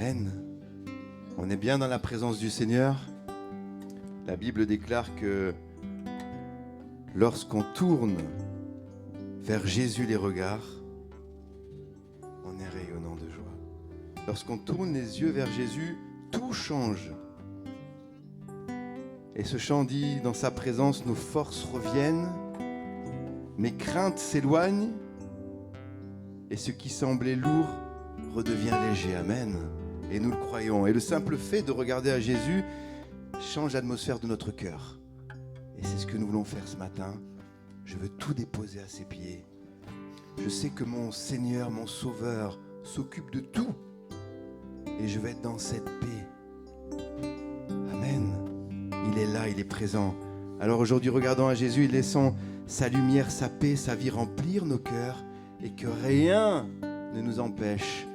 Amen. On est bien dans la présence du Seigneur. La Bible déclare que lorsqu'on tourne vers Jésus les regards, on est rayonnant de joie. Lorsqu'on tourne les yeux vers Jésus, tout change. Et ce chant dit, dans sa présence, nos forces reviennent, mes craintes s'éloignent, et ce qui semblait lourd redevient léger. Amen. Et nous le croyons. Et le simple fait de regarder à Jésus change l'atmosphère de notre cœur. Et c'est ce que nous voulons faire ce matin. Je veux tout déposer à ses pieds. Je sais que mon Seigneur, mon Sauveur, s'occupe de tout. Et je vais être dans cette paix. Amen. Il est là, il est présent. Alors aujourd'hui, regardons à Jésus et laissons sa lumière, sa paix, sa vie remplir nos cœurs et que rien ne nous empêche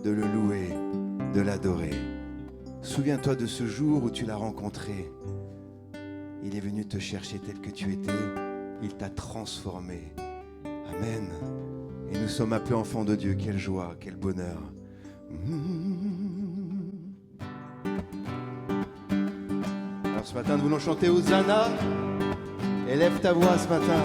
de le louer, de l'adorer. Souviens-toi de ce jour où tu l'as rencontré. Il est venu te chercher tel que tu étais. Il t'a transformé. Amen. Et nous sommes appelés enfants de Dieu. Quelle joie, quel bonheur. Alors ce matin, nous voulons chanter Hosanna. Élève ta voix ce matin.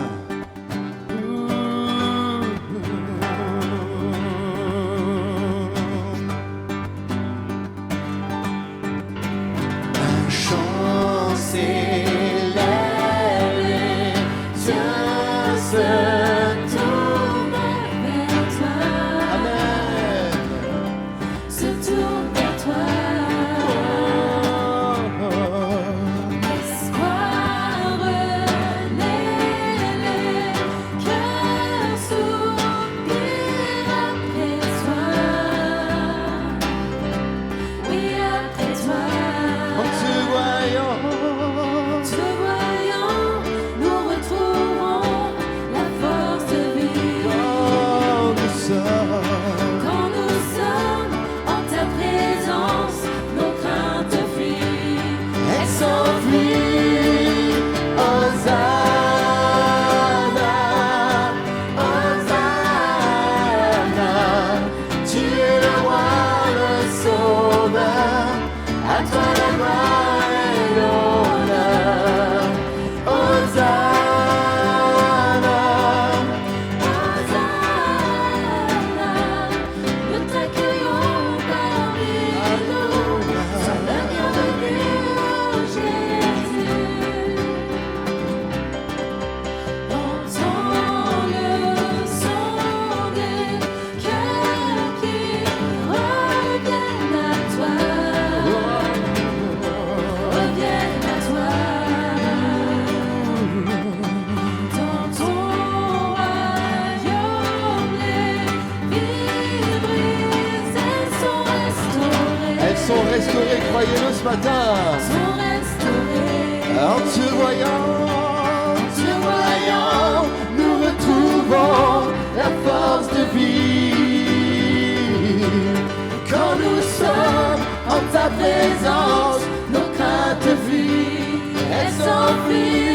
Un chant s'élève, les cieux se tournent vers toi. Amen. Se tournent vers toi. L'espoir renaît, les cœurs soupirent après toi. Oui, après toi. Te voyant, nous retrouvons la force de vie. Quand nous sommes en ta présence, nos craintes fuient. Elles s'enfuient. Hosanna, Hosanna. Tu es le roi, le sauveur. À toi la gloire et l'honneur. Hosanna, Hosanna. Nous t'accueillons parmi nous. Sois le bienvenu, ô Jésus. Entends le son des cœurs qui reviennent à toi. Reviennent à toi. Dans ton royaume, les vies brisées sont restaurées. Elles sont restaurées, croyez-le ce matin. Sont restaurées. En te voyant, nous retrouvons la force de vie. Quand nous sommes en ta présence, nos craintes fuient. Elles s'enfuient.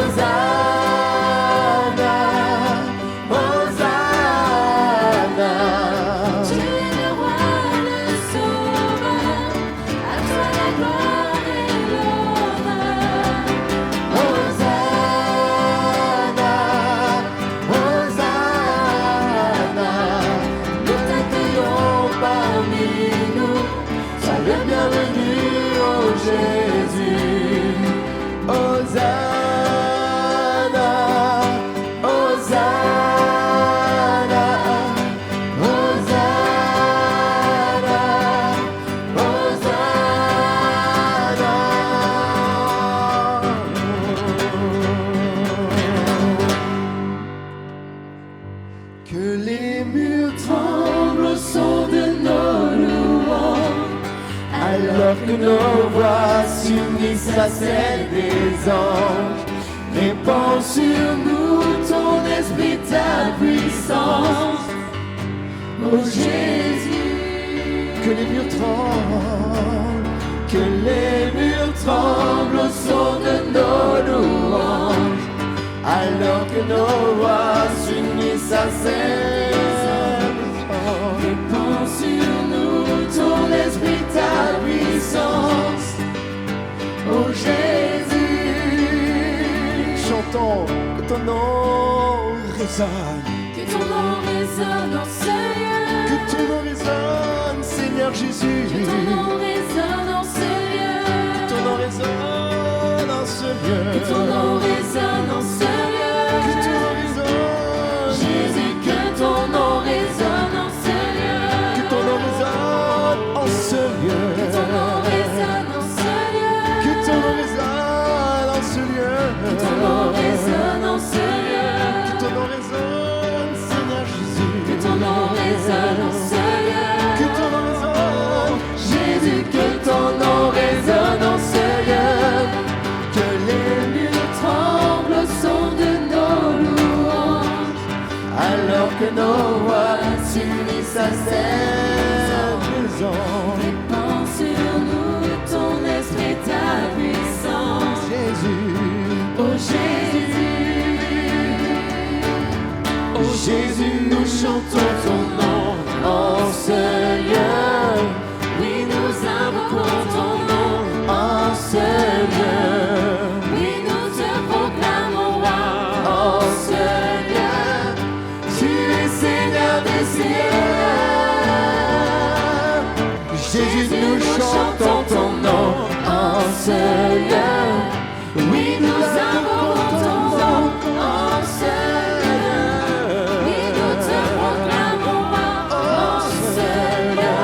Hosanna, Hosanna. Tu es le roi, le sauveur. À toi la gloire et l'honneur. Hosanna, Hosanna. Nous t'accueillons parmi nous. Sois le bienvenu, ô Jésus. Hosanna, Hosanna, Hosanna, Hosanna. Que les murs tremblent au son de nos louanges, alors que nos voix s'unissent à celles des anges. Répands sur nous ton esprit, ta puissance, ô Jésus. que les murs tremblent. Que les murs tremblent au son de nos louanges, alors que nos voix s'unissent à celles. Répands sur nous résonne. Que ton nom résonne dans ce lieu. Que ton nom résonne, Seigneur Jésus. Que ton nom résonne dans ce lieu. Que ton nom résonne dans ce lieu. Que ton nom résonne dans ce lieu. Que ton nom résonne. Jésus, que ton nom résonne dans ce lieu. Que ton nom résonne en ce lieu. Que ton nom résonne dans ce lieu. Que ton nom résonne en ce lieu. Que ton nom résonne dans ce lieu. Que ton nom résonne, Seigneur Jésus. Que ton nom résonne dans ce lieu. Que ton nom résonne, Jésus, que ton nom résonne dans ce lieu. Que les murs tremblent au son de nos louanges. Alors que nos voix s'unissent à celles des anges. Répand sur nous ton esprit, ta puissance. Jésus. Oh Jésus, oh Jésus, nous chantons ton nom en ce lieu. Oui, nous invoquons ton nom en ce lieu. Oui, nous te proclamons roi en ce lieu. Tu es Seigneur des cieux. Jésus, nous chantons ton nom en ce lieu. Oui, nous invoquons ton nom en ce lieu. Oui, nous te proclamons roi en ce lieu.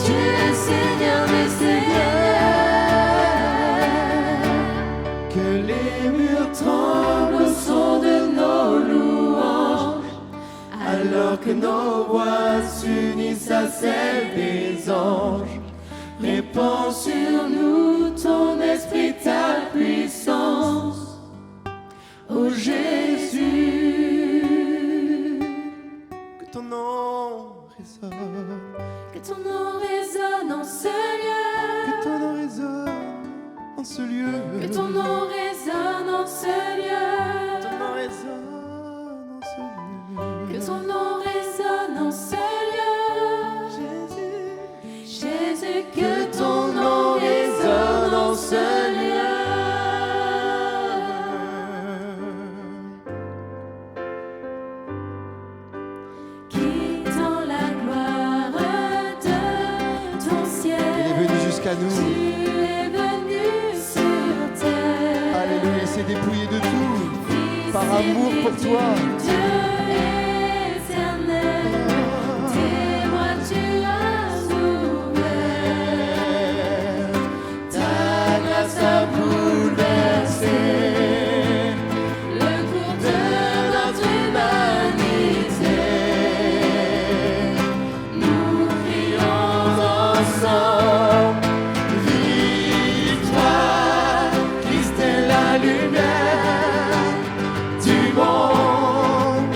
Tu es Seigneur des seigneurs. Que les murs tremblent au son de nos louanges. Alors que nos voix s'unissent à celles des anges. Répands sur nous ton esprit, ta puissance. Ô Jésus, Que ton nom résonne. que ton nom résonne en ce lieu. Que ton nom résonne en ce lieu. Que ton nom résonne en ce lieu. Ton nom résonne en ce lieu. Que ton nom résonne en ce lieu. Jésus, que ton nom résonne en ce lieu. Quittant la gloire de ton ciel, Il est venu jusqu'à tu nous. es venu sur terre. Alléluia, il s'est dépouillé de tout. Fils Par amour pour unique toi. du Dieu éternel, tes bras tu as ouvert. Ta grâce a bouleversé le cours de notre humanité. Nous crions ensemble, victoire, Christ est la lumière du monde.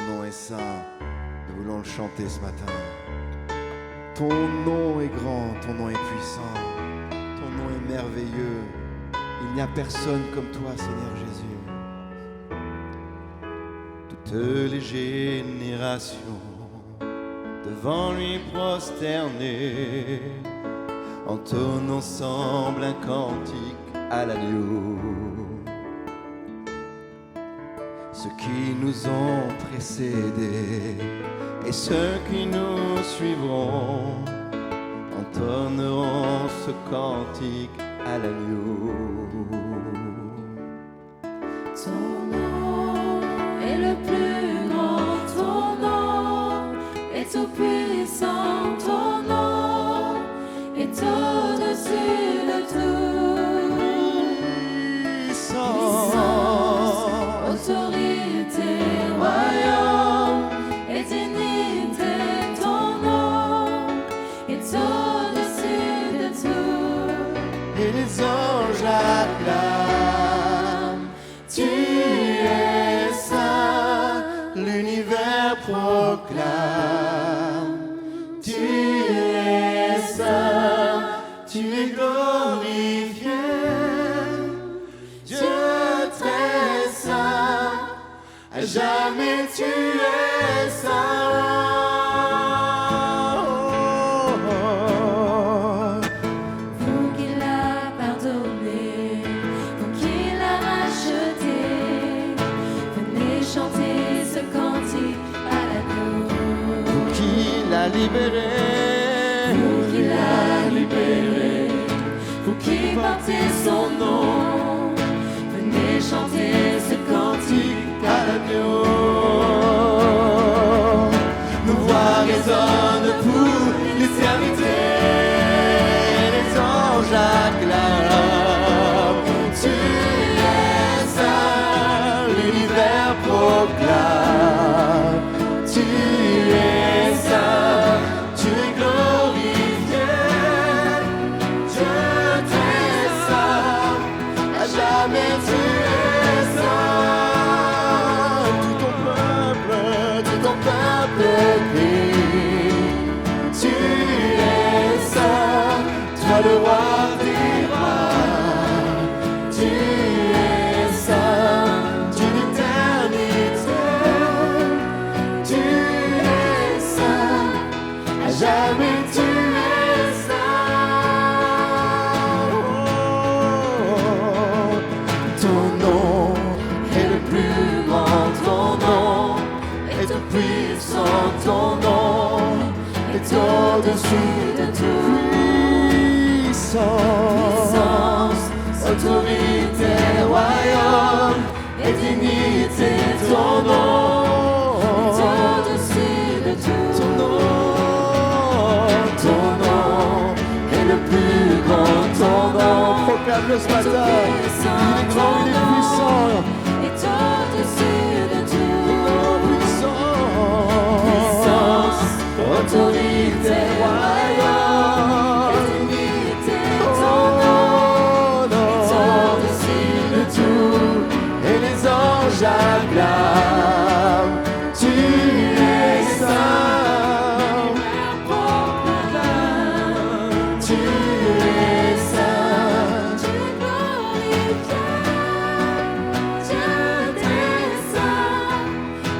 nom est saint. Nous voulons le chanter ce matin. Ton nom est grand, ton nom est puissant, ton nom est merveilleux. Il n'y a personne comme toi, Seigneur Jésus. Toutes les générations devant lui prosternées entonnent ensemble un cantique à l'agneau. Ceux qui nous ont précédés et ceux qui nous suivront entonneront ce cantique à l'agneau. Ton nom est le plus grand, ton nom est tout puissant, ton nom est au-dessus de tout. Puissance, autorité, royaume et dignité, ton nom est au-dessus de tout. Et les anges acclament, tu es saint, l'univers proclame, tu es saint, tu es glorifié, Dieu très saint, à jamais tu es saint. Vous qui l'a pardonné, vous qui l'a racheté, venez chanter ce cantique à l'agneau. Vous qui l'a libéré, Vous qui l'a libéré, vous qui portez son nom, venez chanter ce cantique à l'agneau. Nos voix résonnent pour l'éternité. Les anges acclament, tu es saint, l'univers proclame, tu es saint, tu es glorifié, Dieu très saint, à jamais tu es saint. Tout ton peuple crie, tu es saint, toi le roi des rois, tu es saint, Dieu d'éternité, tu es saint, à jamais tu es saint. Ton nom est le plus grand, ton nom est tout puissant, ton nom est au-dessus de tout. Puissance, autorité, royaume et dignité, ton nom est au-dessus de tout. Ton nom est le plus grand, ton nom proclame-le ce matin. Il est grand, il est puissant. Est au-dessus de tout. Puissance, autorité, royaume et dignité, ton nom est au-dessus de tout. Et les anges acclament, tu es saint, tu es saint, Tu es glorifié, Dieu très saint,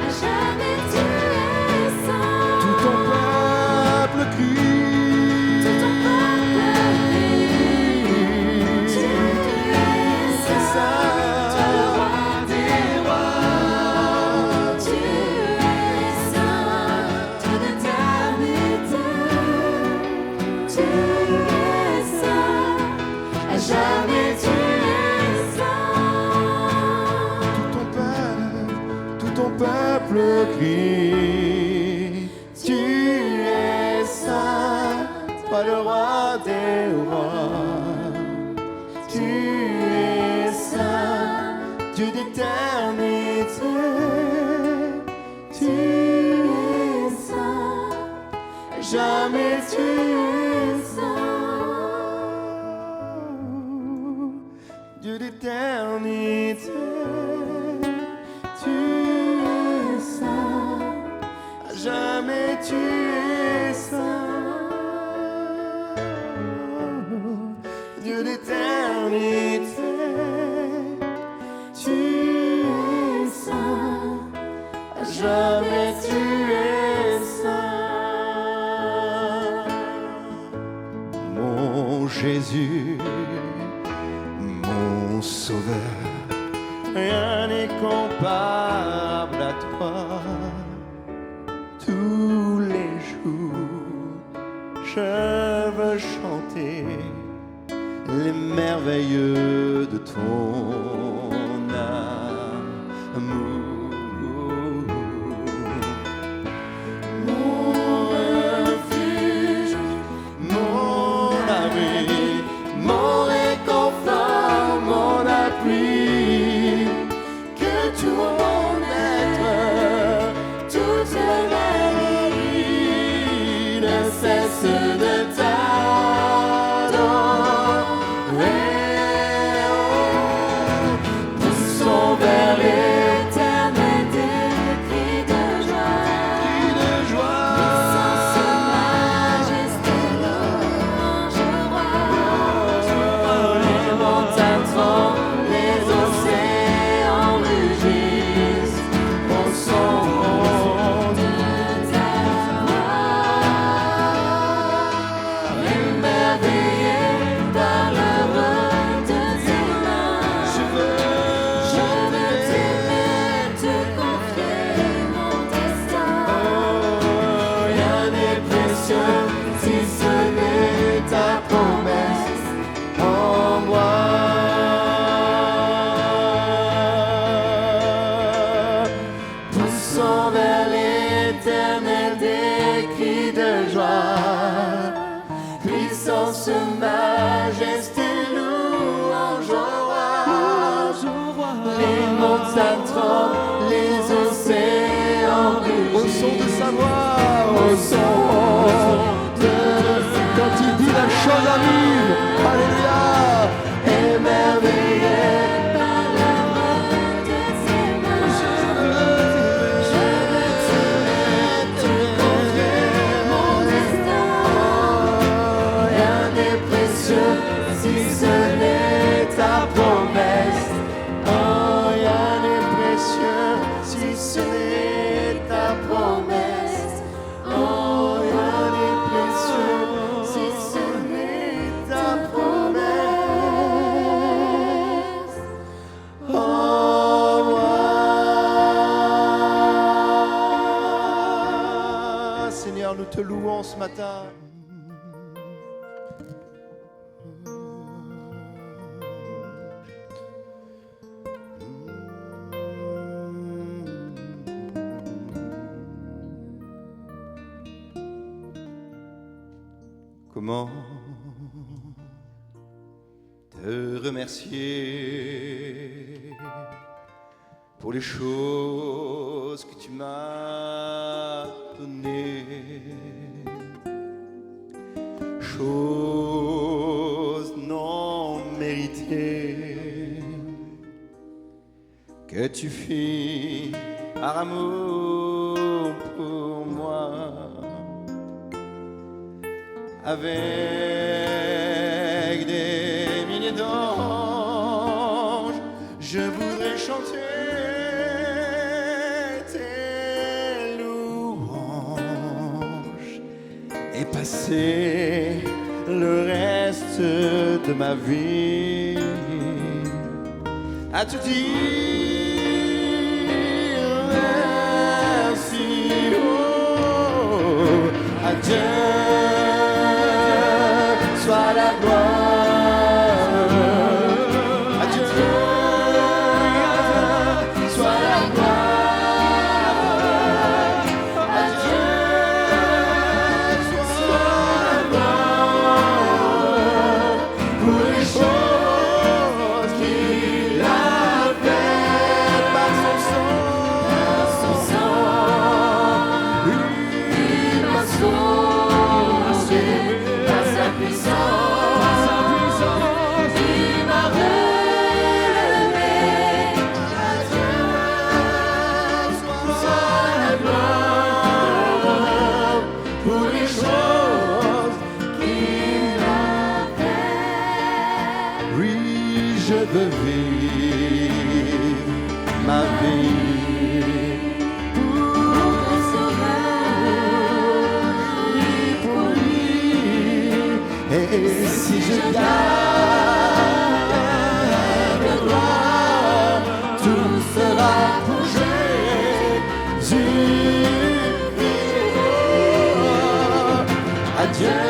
à jamais tu es saint. tout ton peuple crie, Tout ton peuple crie, tu es saint, toi le roi des rois. Tu es saint, Dieu d'éternité, tu es saint, à jamais tu es saint. tout ton peuple crie, tu es saint, toi le roi des rois, tu es saint, Dieu d'éternité, tu es saint, jamais tu es saint, Dieu d'éternité, tu es saint. tu es saint, Dieu d'éternité, tu es saint, à jamais tu es saint. Mon Jésus, mon Sauveur, Rien n'est comparable à toi. Tous les jours, je veux chanter les merveilleux de ton amour. mon refuge, mon abri, mon réconfort, mon appui, que tout mon être, toute ma vie ne cesse de t'adorer. Poussons vers l'éternel des cris de joie. Puissance, majesté, louange, roi. Les montagnes tremblent, les océans rugissent au son de ta voix. Émerveillé par l'œuvre de tes mains, je veux t'aimer, te confier mon destin. Rien n'est précieux si ce n'est ta promesse en moi. Poussons vers l'éternel des cris de joie. Puissance, majesté, louange au roi. Les montagnes tremblent, les océans rugissent. Au son de sa voix, Au son de quand il dit la chose arrive, alléluia. émerveillé par l'œuvre de tes mains. Je veux t'aimer, te confier mon destin. Rien n'est précieux si ce n'est ta promesse. Rien n'est précieux si ce n'est ta promesse. Rien n'est précieux si ce n'est ta promesse en moi. Seigneur, nous te louons ce matin. Comment te remercier pour les choses que tu m'as données, choses non méritées que tu fis par amour pour moi. Avec des milliers d'anges, je voudrais chanter tes louanges et passer le reste de ma vie à te dire merci, oh, à Dieu soit la gloire, à Dieu soit la gloire, à Dieu soit la gloire pour les choses qu'il a fait. veux vivre ma vie pour le sauveur, lui pour lui. Et si je garde la gloire, tout sera pour Jésus. Adieu.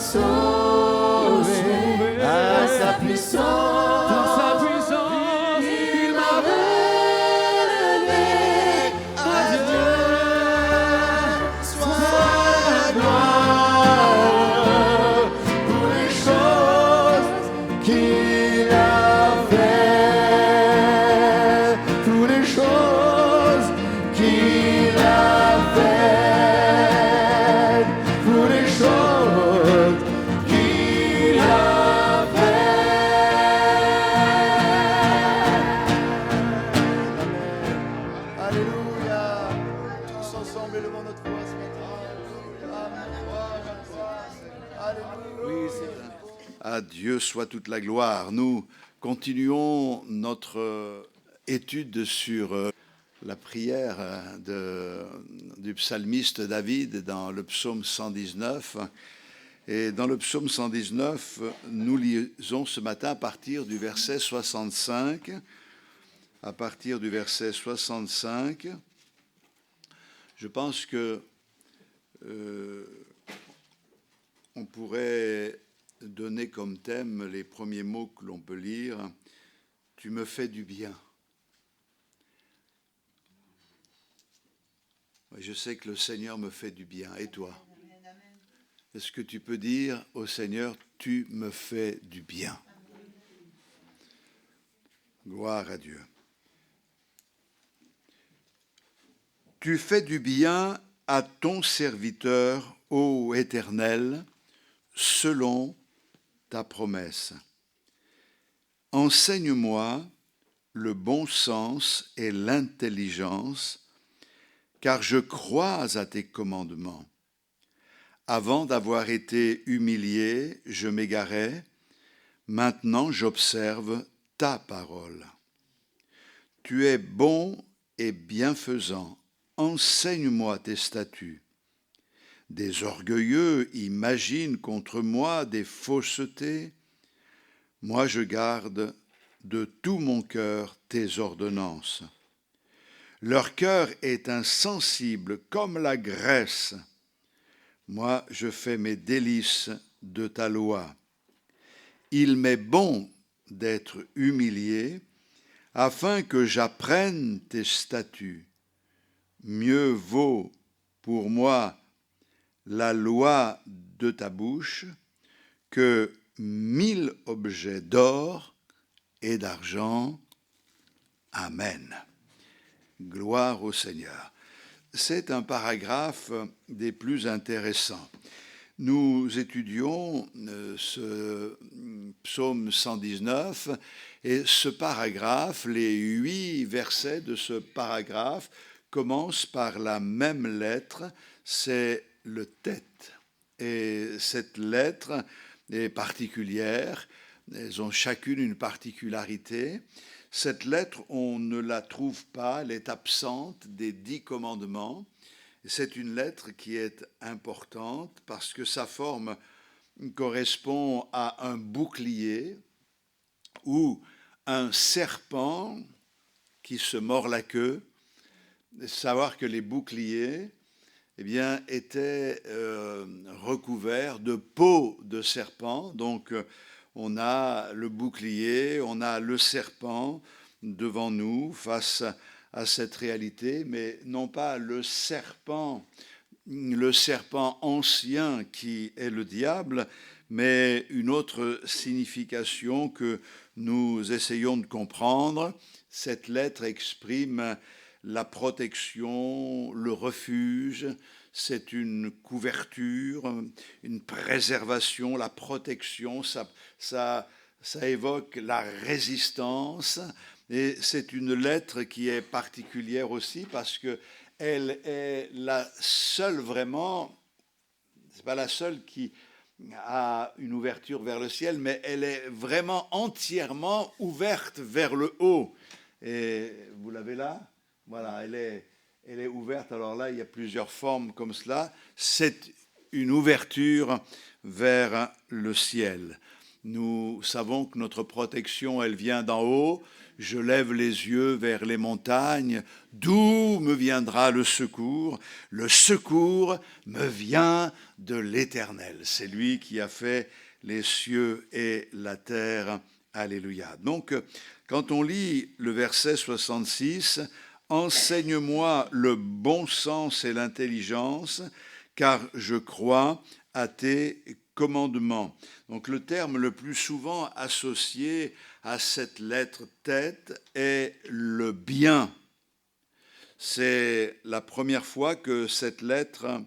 Sauvé à sa puissance, dans sa puissance, il m'a relevé. À Dieu soit la gloire pour les choses qu'il a fait, pour les choses qu'il a fait, pour les choses. À Dieu soit toute la gloire. Nous continuons notre étude sur la prière du psalmiste David dans le psaume 119. Et dans le psaume 119, nous lisons ce matin à partir du verset 65. À partir du verset 65, je pense que on pourrait donner comme thème les premiers mots que l'on peut lire. Tu me fais du bien. Je sais que le Seigneur me fait du bien. Et toi? Est-ce que tu peux dire au Seigneur, tu me fais du bien? Gloire à Dieu. Tu fais du bien à ton serviteur, ô Éternel, selon ta promesse. Enseigne-moi le bon sens et l'intelligence, car je crois à tes commandements. Avant d'avoir été humilié, je m'égarais, maintenant j'observe ta parole. Tu es bon et bienfaisant, enseigne-moi tes statuts. Des orgueilleux imaginent contre moi des faussetés. Moi, je garde de tout mon cœur tes ordonnances. Leur cœur est insensible comme la graisse. Moi, je fais mes délices de ta loi. Il m'est bon d'être humilié afin que j'apprenne tes statuts. Mieux vaut pour moi la loi de ta bouche que 1000 objets d'or et d'argent. Amen. Gloire au Seigneur. C'est un paragraphe des plus intéressants. Nous étudions ce psaume 119 et ce paragraphe, les 8 versets de ce paragraphe commencent par la même lettre, c'est le tête. Et cette lettre est particulière, elles ont chacune une particularité. Cette lettre, on ne la trouve pas, elle est absente des 10 commandements. C'est une lettre qui est importante parce que sa forme correspond à un bouclier ou un serpent qui se mord la queue. Savoir que les boucliers étaient recouverts de peau de serpent. Donc, on a le bouclier, on a le serpent devant nous face à cette réalité, mais non pas le serpent ancien qui est le diable, mais une autre signification que nous essayons de comprendre. Cette lettre exprime la protection, le refuge, c'est une couverture, une préservation, la protection, ça évoque la résistance. Et c'est une lettre qui est particulière aussi parce qu'elle est la seule vraiment, c'est pas la seule qui a une ouverture vers le ciel, mais elle est vraiment entièrement ouverte vers le haut. Et vous l'avez là? Voilà, elle est ouverte. Alors là, il y a plusieurs formes comme cela. C'est une ouverture vers le ciel. Nous savons que notre protection, elle vient d'en haut. Je lève les yeux vers les montagnes. D'où me viendra le secours? Le secours me vient de l'Éternel. C'est lui qui a fait les cieux et la terre. Alléluia. Donc, quand on lit le verset 66, « Enseigne-moi le bon sens et l'intelligence, car je crois à tes commandements. » Donc le terme le plus souvent associé à cette lettre tête est le bien. C'est la première fois que cette lettre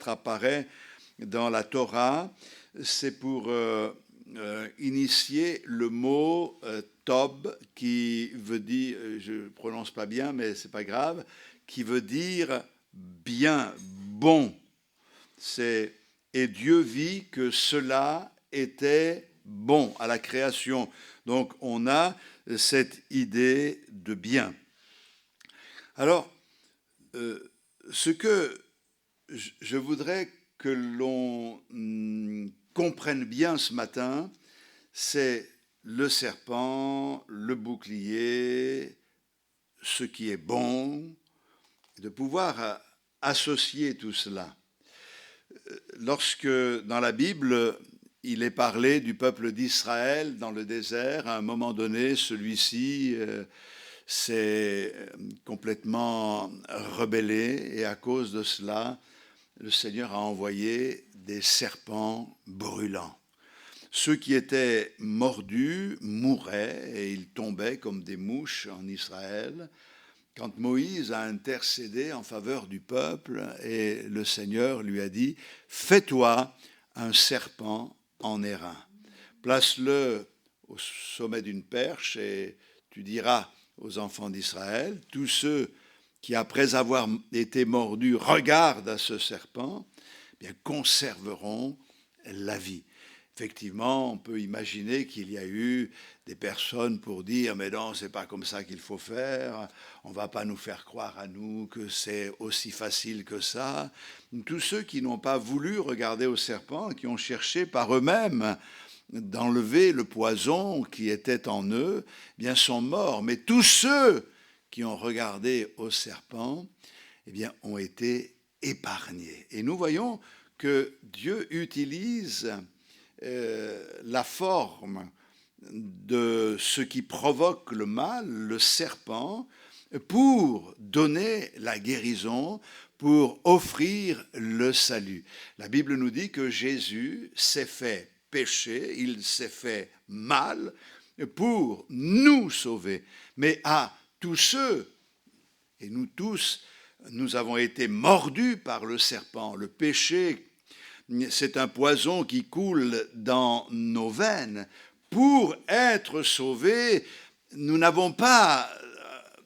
apparaît dans la Torah, c'est pour initier le mot Tob, qui veut dire, je ne prononce pas bien, mais ce n'est pas grave, qui veut dire bien, bon. Et Dieu vit que cela était bon à la création. Donc on a cette idée de bien. Alors, ce que je voudrais que l'on comprenne bien ce matin, c'est le serpent, le bouclier, ce qui est bon, de pouvoir associer tout cela. Lorsque dans la Bible, il est parlé du peuple d'Israël dans le désert, à un moment donné, celui-ci s'est complètement rebellé et à cause de cela, le Seigneur a envoyé des serpents brûlants. Ceux qui étaient mordus mouraient et ils tombaient comme des mouches en Israël. Quand Moïse a intercédé en faveur du peuple et le Seigneur lui a dit « Fais-toi un serpent en airain. Place-le au sommet d'une perche et tu diras aux enfants d'Israël, tous ceux qui après avoir été mordus regardent à ce serpent, eh bien, conserveront la vie. » Effectivement, on peut imaginer qu'il y a eu des personnes pour dire « mais non, c'est pas comme ça qu'il faut faire, on ne va pas nous faire croire à nous que c'est aussi facile que ça ». Tous ceux qui n'ont pas voulu regarder au serpent, qui ont cherché par eux-mêmes d'enlever le poison qui était en eux, eh bien sont morts. Mais tous ceux qui ont regardé au serpent, eh bien, ont été épargnés. Et nous voyons que Dieu utilise la forme de ce qui provoque le mal, le serpent, pour donner la guérison, pour offrir le salut. La Bible nous dit que Jésus s'est fait péché, il s'est fait mal pour nous sauver. Mais à tous ceux, et nous tous, nous avons été mordus par le serpent. Le péché, c'est un poison qui coule dans nos veines. Pour être sauvés, nous n'avons pas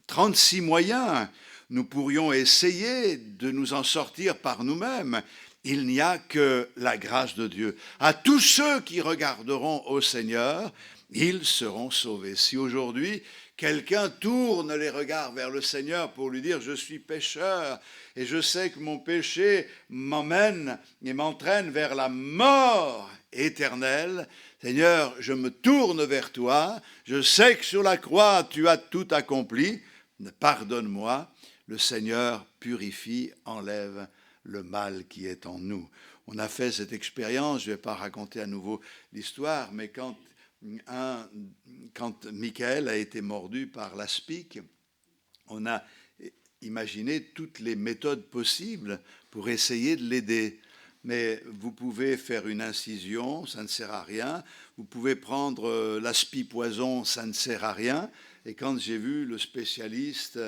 36 moyens. Nous pourrions essayer de nous en sortir par nous-mêmes. Il n'y a que la grâce de Dieu. À tous ceux qui regarderont au Seigneur, ils seront sauvés. Si aujourd'hui, quelqu'un tourne les regards vers le Seigneur pour lui dire « Je suis pécheur et je sais que mon péché m'emmène et m'entraîne vers la mort éternelle. Seigneur, je me tourne vers toi. Je sais que sur la croix, tu as tout accompli. Pardonne-moi. » Le Seigneur purifie, enlève le mal qui est en nous. On a fait cette expérience, je ne vais pas raconter à nouveau l'histoire, mais quand Michael a été mordu par l'aspic, on a imaginé toutes les méthodes possibles pour essayer de l'aider. Mais vous pouvez faire une incision, ça ne sert à rien. Vous pouvez prendre l'aspi-poison, ça ne sert à rien. Et quand j'ai vu le spécialiste,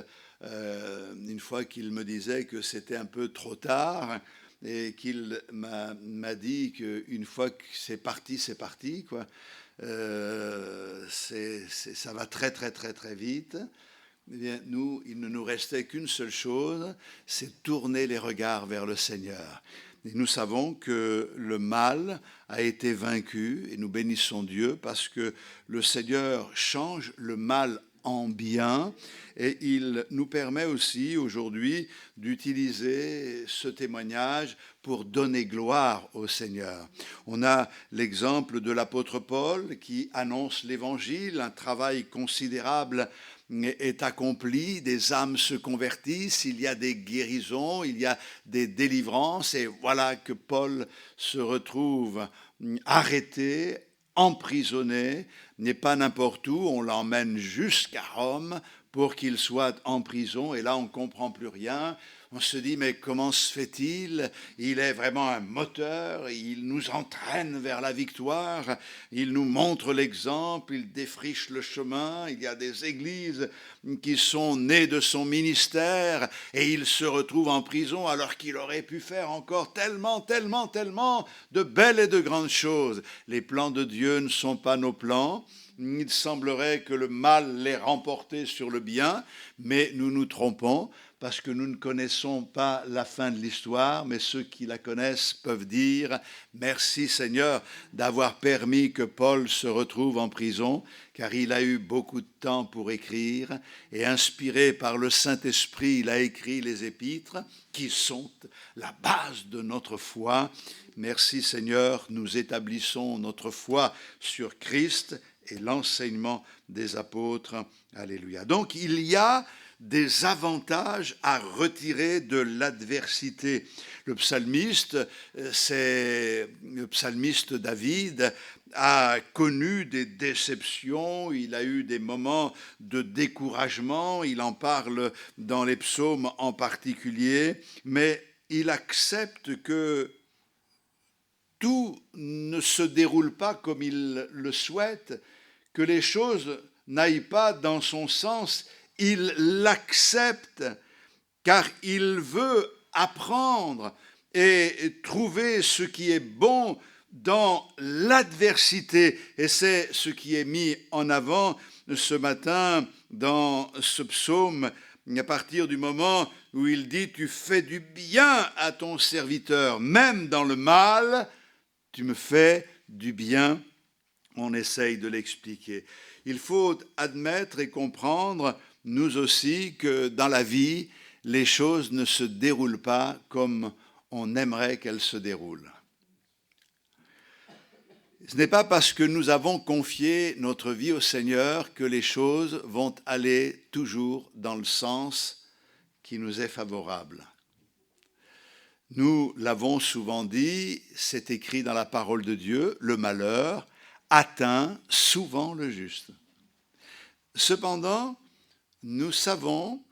une fois qu'il me disait que c'était un peu trop tard, et qu'il m'a dit qu'une fois que c'est parti, quoi. Ça va très, très, très, très vite. Eh bien, nous, il ne nous restait qu'une seule chose, c'est tourner les regards vers le Seigneur. Et nous savons que le mal a été vaincu, et nous bénissons Dieu parce que le Seigneur change le mal en bien, et il nous permet aussi aujourd'hui d'utiliser ce témoignage pour donner gloire au Seigneur. On a l'exemple de l'apôtre Paul qui annonce l'Évangile, un travail considérable est accompli, des âmes se convertissent, il y a des guérisons, il y a des délivrances, et voilà que Paul se retrouve arrêté, emprisonné, n'est pas n'importe où, on l'emmène jusqu'à Rome pour qu'il soit en prison, et là on ne comprend plus rien. On se dit, mais comment se fait-il? Il est vraiment un moteur, il nous entraîne vers la victoire, il nous montre l'exemple, il défriche le chemin, il y a des églises qui sont nées de son ministère, et il se retrouve en prison alors qu'il aurait pu faire encore tellement, tellement, tellement de belles et de grandes choses. Les plans de Dieu ne sont pas nos plans. Il semblerait que le mal l'ait remporté sur le bien, mais nous nous trompons parce que nous ne connaissons pas la fin de l'histoire, mais ceux qui la connaissent peuvent dire « Merci Seigneur d'avoir permis que Paul se retrouve en prison, car il a eu beaucoup de temps pour écrire, et inspiré par le Saint-Esprit, il a écrit les épîtres qui sont la base de notre foi. Merci Seigneur, nous établissons notre foi sur Christ et l'enseignement des apôtres. Alléluia. » Donc il y a des avantages à retirer de l'adversité. Le psalmiste David a connu des déceptions, il a eu des moments de découragement, il en parle dans les psaumes en particulier, mais il accepte que tout ne se déroule pas comme il le souhaite, que les choses n'aillent pas dans son sens. Il l'accepte car il veut apprendre et trouver ce qui est bon dans l'adversité. Et c'est ce qui est mis en avant ce matin dans ce psaume, à partir du moment où il dit « Tu fais du bien à ton serviteur, même dans le mal, tu me fais du bien. » On essaye de l'expliquer. Il faut admettre et comprendre nous aussi, que dans la vie, les choses ne se déroulent pas comme on aimerait qu'elles se déroulent. Ce n'est pas parce que nous avons confié notre vie au Seigneur que les choses vont aller toujours dans le sens qui nous est favorable. Nous l'avons souvent dit, c'est écrit dans la parole de Dieu, le malheur atteint souvent le juste. Cependant, nous savons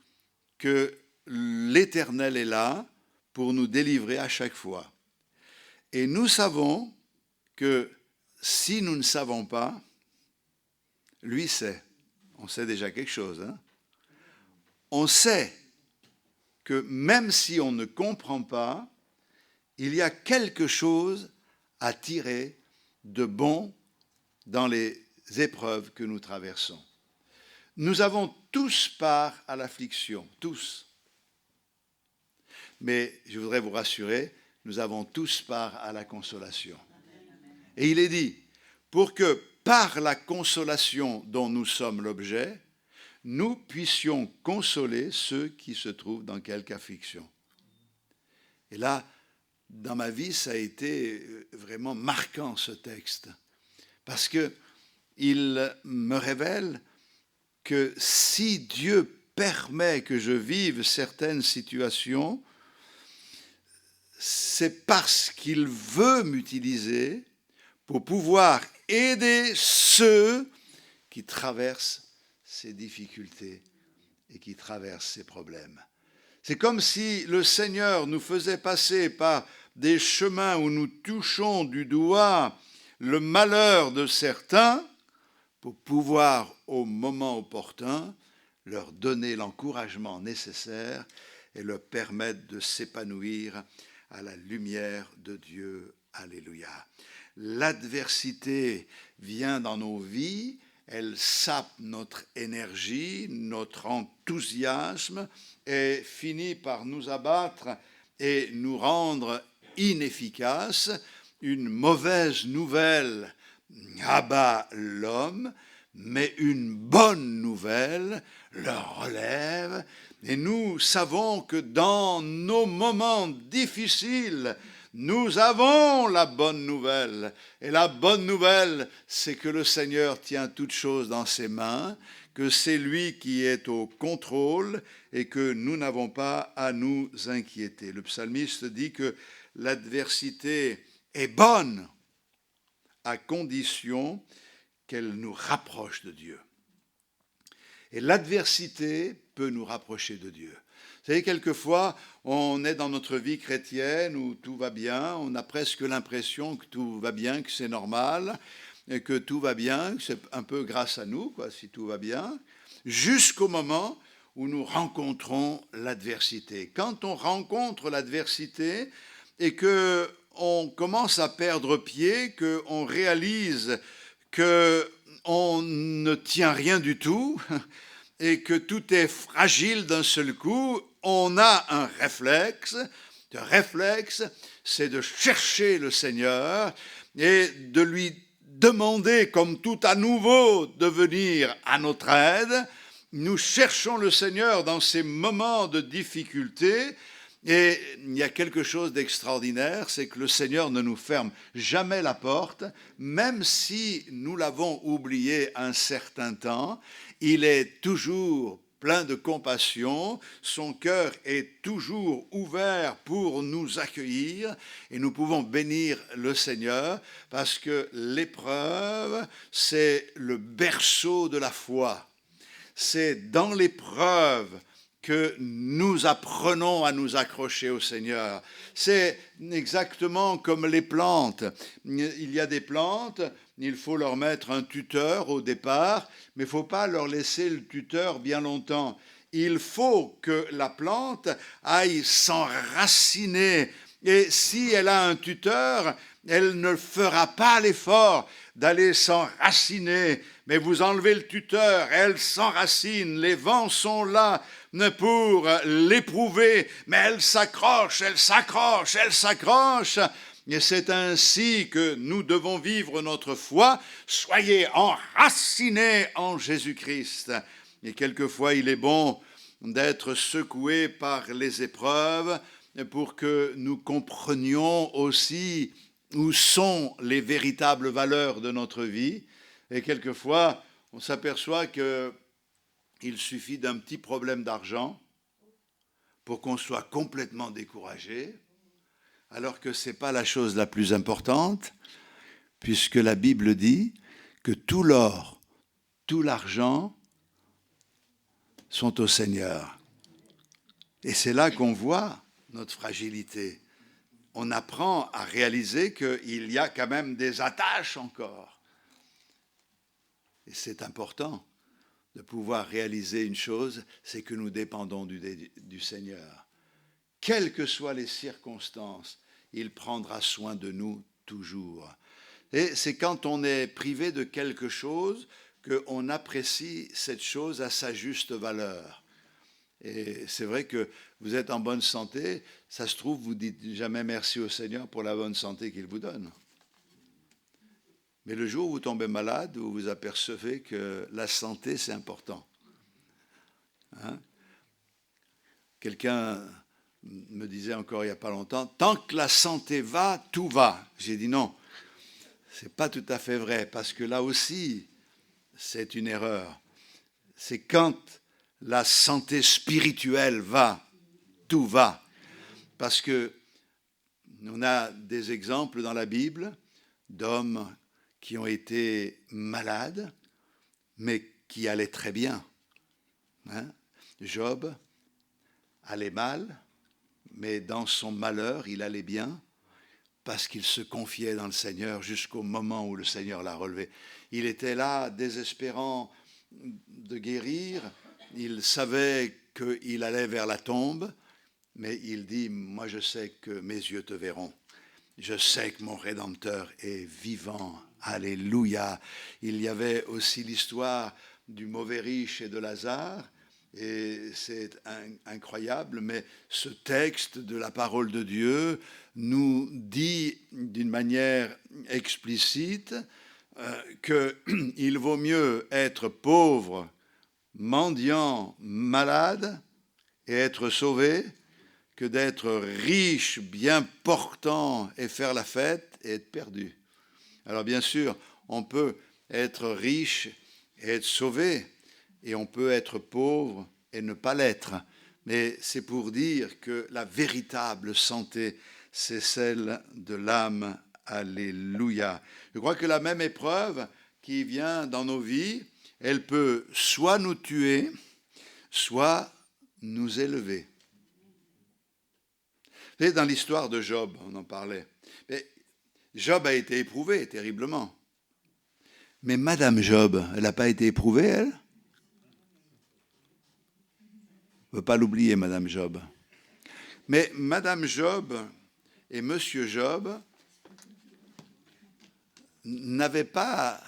que l'Éternel est là pour nous délivrer à chaque fois. Et nous savons que si nous ne savons pas, lui sait. On sait déjà quelque chose. Hein? On sait que même si on ne comprend pas, il y a quelque chose à tirer de bon dans les épreuves que nous traversons. Nous avons tous part à l'affliction, tous. Mais je voudrais vous rassurer, nous avons tous part à la consolation. Et il est dit, pour que par la consolation dont nous sommes l'objet, nous puissions consoler ceux qui se trouvent dans quelque affliction. Et là, dans ma vie, ça a été vraiment marquant ce texte, parce qu'il me révèle que si Dieu permet que je vive certaines situations, c'est parce qu'il veut m'utiliser pour pouvoir aider ceux qui traversent ces difficultés et qui traversent ces problèmes. C'est comme si le Seigneur nous faisait passer par des chemins où nous touchons du doigt le malheur de certains pour pouvoir, au moment opportun, leur donner l'encouragement nécessaire et leur permettre de s'épanouir à la lumière de Dieu. Alléluia. L'adversité vient dans nos vies, elle sape notre énergie, notre enthousiasme et finit par nous abattre et nous rendre inefficaces. Une mauvaise nouvelle abat l'homme, mais une bonne nouvelle le relève. Et nous savons que dans nos moments difficiles, nous avons la bonne nouvelle. Et la bonne nouvelle, c'est que le Seigneur tient toutes choses dans ses mains, que c'est lui qui est au contrôle et que nous n'avons pas à nous inquiéter. Le psalmiste dit que l'adversité est bonne à condition qu'elle nous rapproche de Dieu. Et l'adversité peut nous rapprocher de Dieu. Vous savez, quelquefois, on est dans notre vie chrétienne où tout va bien, on a presque l'impression que tout va bien, que c'est normal, et que tout va bien, que c'est un peu grâce à nous, quoi, si tout va bien, jusqu'au moment où nous rencontrons l'adversité. Quand on rencontre l'adversité et qu'on commence à perdre pied, qu'on réalise qu'on ne tient rien du tout et que tout est fragile d'un seul coup, on a un réflexe. Le réflexe, c'est de chercher le Seigneur et de lui demander, comme tout à nouveau, de venir à notre aide. Nous cherchons le Seigneur dans ces moments de difficulté. Et il y a quelque chose d'extraordinaire, c'est que le Seigneur ne nous ferme jamais la porte, même si nous l'avons oublié un certain temps. Il est toujours plein de compassion, son cœur est toujours ouvert pour nous accueillir et nous pouvons bénir le Seigneur parce que l'épreuve, c'est le berceau de la foi. C'est dans l'épreuve que nous apprenons à nous accrocher au Seigneur. C'est exactement comme les plantes. Il y a des plantes, il faut leur mettre un tuteur au départ, mais il ne faut pas leur laisser le tuteur bien longtemps. Il faut que la plante aille s'enraciner. Et si elle a un tuteur, elle ne fera pas l'effort d'aller s'enraciner. Mais vous enlevez le tuteur, elle s'enracine, les vents sont là pour l'éprouver, mais elle s'accroche, elle s'accroche, elle s'accroche. Et c'est ainsi que nous devons vivre notre foi. Soyez enracinés en Jésus-Christ. Et quelquefois, il est bon d'être secoué par les épreuves pour que nous comprenions aussi où sont les véritables valeurs de notre vie. Et quelquefois, on s'aperçoit qu'il suffit d'un petit problème d'argent pour qu'on soit complètement découragé, alors que ce n'est pas la chose la plus importante, puisque la Bible dit que tout l'or, tout l'argent sont au Seigneur. Et c'est là qu'on voit notre fragilité. On apprend à réaliser qu'il y a quand même des attaches encore. Et c'est important de pouvoir réaliser une chose, c'est que nous dépendons du Seigneur. Quelles que soient les circonstances, il prendra soin de nous toujours. Et c'est quand on est privé de quelque chose qu'on apprécie cette chose à sa juste valeur. Et c'est vrai que vous êtes en bonne santé, ça se trouve, vous ne dites jamais merci au Seigneur pour la bonne santé qu'il vous donne. Mais le jour où vous tombez malade, vous vous apercevez que la santé, c'est important. Hein? Quelqu'un me disait encore il n'y a pas longtemps, tant que la santé va, tout va. J'ai dit non, ce n'est pas tout à fait vrai, parce que là aussi, c'est une erreur. C'est quand la santé spirituelle va, tout va. Parce que on a des exemples dans la Bible d'hommes qui ont été malades, mais qui allaient très bien. Hein? Job allait mal, mais dans son malheur, il allait bien. parce qu'il se confiait dans le Seigneur jusqu'au moment où le Seigneur l'a relevé. Il était là, désespérant de guérir. Il savait qu'il allait vers la tombe, mais il dit, moi je sais que mes yeux te verront. Je sais que mon Rédempteur est vivant. Alléluia. Il y avait aussi l'histoire du mauvais riche et de Lazare, et c'est incroyable, mais ce texte de la parole de Dieu nous dit d'une manière explicite qu'il vaut mieux être pauvre, mendiant, malade et être sauvé que d'être riche, bien portant et faire la fête et être perdu. Alors bien sûr, on peut être riche et être sauvé, et on peut être pauvre et ne pas l'être. Mais c'est pour dire que la véritable santé, c'est celle de l'âme. Alléluia. Je crois que la même épreuve qui vient dans nos vies, elle peut soit nous tuer, soit nous élever. Vous savez, dans l'histoire de Job, on en parlait. Mais Job a été éprouvé terriblement. Mais Madame Job, elle n'a pas été éprouvée, elle ? On ne peut pas l'oublier, Madame Job. Mais Madame Job et Monsieur Job n'avaient pas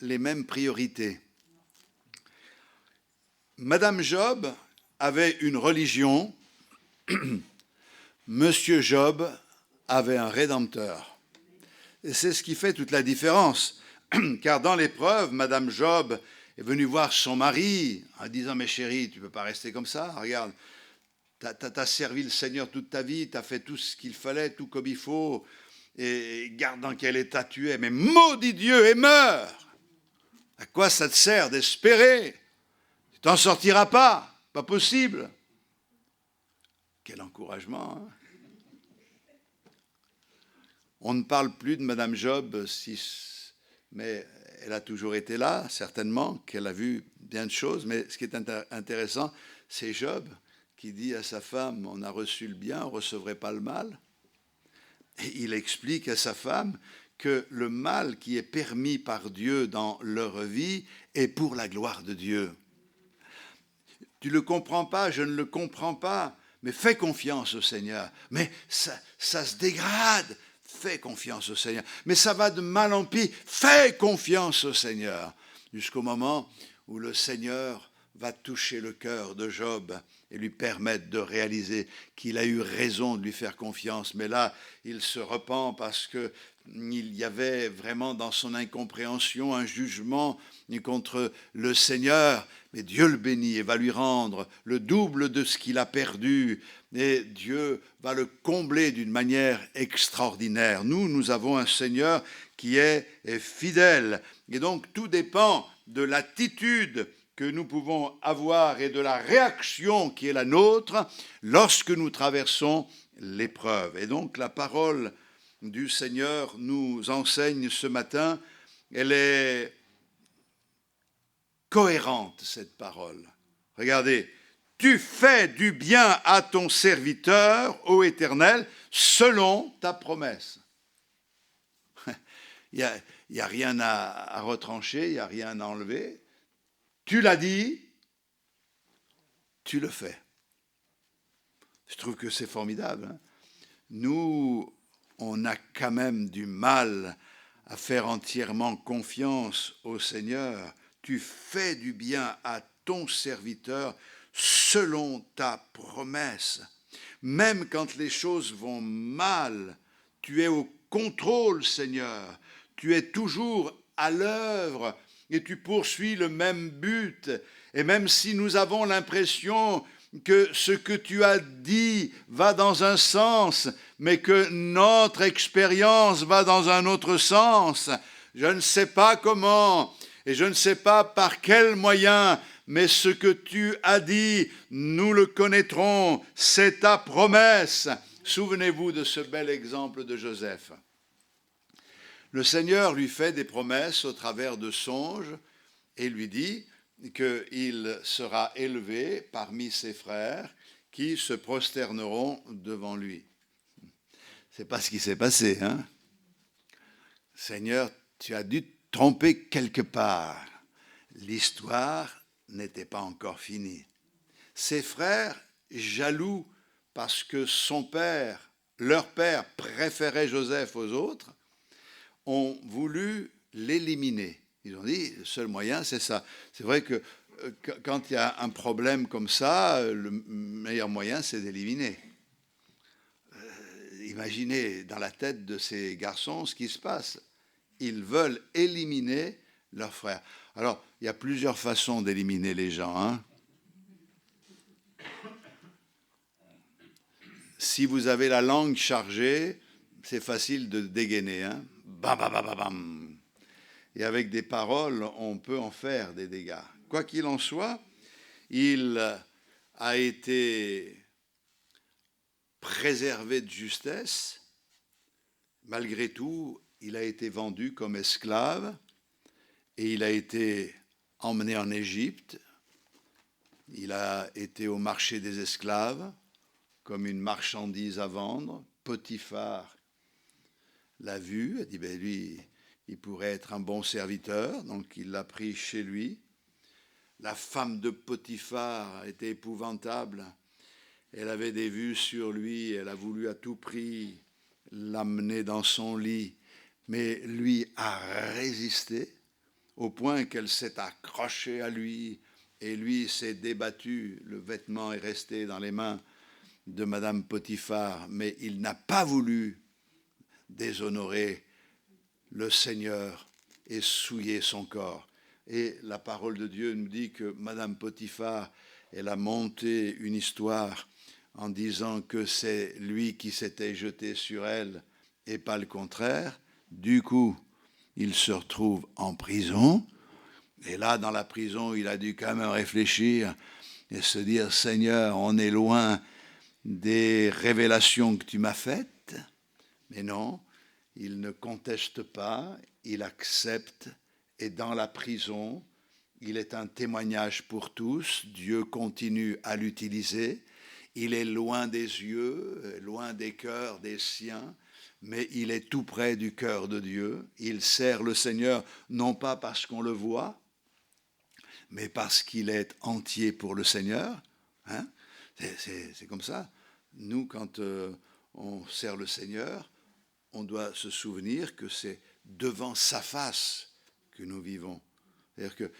les mêmes priorités. Madame Job avait une religion, Monsieur Job avait un Rédempteur. Et c'est ce qui fait toute la différence. Car dans l'épreuve, Madame Job est venue voir son mari en disant « Mais chérie, tu ne peux pas rester comme ça, regarde, tu as servi le Seigneur toute ta vie, tu as fait tout ce qu'il fallait, tout comme il faut, et garde dans quel état tu es, mais maudit Dieu et meurs. À quoi ça te sert d'espérer? Tu t'en sortiras pas possible. » Quel encouragement, hein? On ne parle plus de Madame Job, mais elle a toujours été là, certainement, qu'elle a vu bien de choses. Mais ce qui est intéressant, c'est Job qui dit à sa femme, on a reçu le bien, on ne recevrait pas le mal. Et il explique à sa femme que le mal qui est permis par Dieu dans leur vie est pour la gloire de Dieu. Tu ne le comprends pas, je ne le comprends pas, mais fais confiance au Seigneur. Mais ça se dégrade. Fais confiance au Seigneur. Mais ça va de mal en pis. Fais confiance au Seigneur. Jusqu'au moment où le Seigneur va toucher le cœur de Job et lui permettre de réaliser qu'il a eu raison de lui faire confiance. Mais là, il se repent parce qu'il y avait vraiment dans son incompréhension un jugement contre le Seigneur. Mais Dieu le bénit et va lui rendre le double de ce qu'il a perdu. Et Dieu va le combler d'une manière extraordinaire. Nous avons un Seigneur qui est fidèle. Et donc, tout dépend de l'attitude que nous pouvons avoir et de la réaction qui est la nôtre lorsque nous traversons l'épreuve. Et donc, la parole du Seigneur nous enseigne ce matin, elle est cohérente, cette parole. Regardez. Tu fais du bien à ton serviteur, ô Éternel, selon ta promesse. Il n'y a rien à retrancher, il n'y a rien à enlever. Tu l'as dit, tu le fais. Je trouve que c'est formidable. Hein? Nous, on a quand même du mal à faire entièrement confiance au Seigneur. Tu fais du bien à ton serviteur, selon ta promesse. Même quand les choses vont mal, tu es au contrôle, Seigneur. Tu es toujours à l'œuvre et tu poursuis le même but. Et même si nous avons l'impression que ce que tu as dit va dans un sens, mais que notre expérience va dans un autre sens, je ne sais pas comment et je ne sais pas par quel moyen, mais ce que tu as dit, nous le connaîtrons, c'est ta promesse. Souvenez-vous de ce bel exemple de Joseph. Le Seigneur lui fait des promesses au travers de songes et lui dit qu'il sera élevé parmi ses frères qui se prosterneront devant lui. c'est pas ce qui s'est passé, hein. Seigneur, tu as dû te tromper quelque part. L'histoire n'était pas encore finie. Ses frères, jaloux parce que son père, leur père, préférait Joseph aux autres, ont voulu l'éliminer. Ils ont dit, le seul moyen, c'est ça. C'est vrai que quand il y a un problème comme ça, le meilleur moyen, c'est d'éliminer. Imaginez dans la tête de ces garçons ce qui se passe. Ils veulent éliminer leurs frères. Alors, il y a plusieurs façons d'éliminer les gens, hein. Si vous avez la langue chargée, c'est facile de dégainer, hein. Bam, bam, bam, bam, bam. Et avec des paroles, on peut en faire des dégâts. Quoi qu'il en soit, il a été préservé de justesse. Malgré tout, il a été vendu comme esclave et il a été emmené en Égypte. Il a été au marché des esclaves comme une marchandise à vendre. Potiphar l'a vu, a dit, ben lui, il pourrait être un bon serviteur, donc il l'a pris chez lui. La femme de Potiphar était épouvantable. Elle avait des vues sur lui, elle a voulu à tout prix l'amener dans son lit, mais lui a résisté au point qu'elle s'est accrochée à lui et lui s'est débattu. Le vêtement est resté dans les mains de Madame Potiphar, mais il n'a pas voulu déshonorer le Seigneur et souiller son corps. Et la parole de Dieu nous dit que Madame Potiphar, elle a monté une histoire en disant que c'est lui qui s'était jeté sur elle et pas le contraire. Du coup, il se retrouve en prison. Et là, dans la prison, il a dû quand même réfléchir et se dire, Seigneur, on est loin des révélations que tu m'as faites. Mais non, il ne conteste pas, il accepte. Et dans la prison, il est un témoignage pour tous. Dieu continue à l'utiliser. Il est loin des yeux, loin des cœurs des siens, mais il est tout près du cœur de Dieu. Il sert le Seigneur, non pas parce qu'on le voit, mais parce qu'il est entier pour le Seigneur. Hein? C'est comme ça. Nous, quand on sert le Seigneur, on doit se souvenir que c'est devant sa face que nous vivons. C'est-à-dire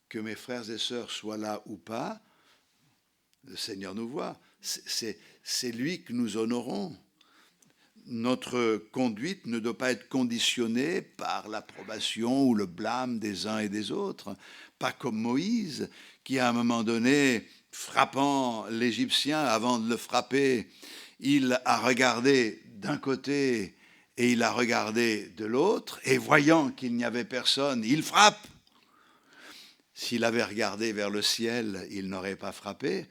que mes frères et sœurs soient là ou pas, le Seigneur nous voit. C'est lui que nous honorons. Notre conduite ne doit pas être conditionnée par l'approbation ou le blâme des uns et des autres. Pas comme Moïse, qui à un moment donné, frappant l'Égyptien, avant de le frapper, il a regardé d'un côté et il a regardé de l'autre, et voyant qu'il n'y avait personne, il frappe. S'il avait regardé vers le ciel, il n'aurait pas frappé.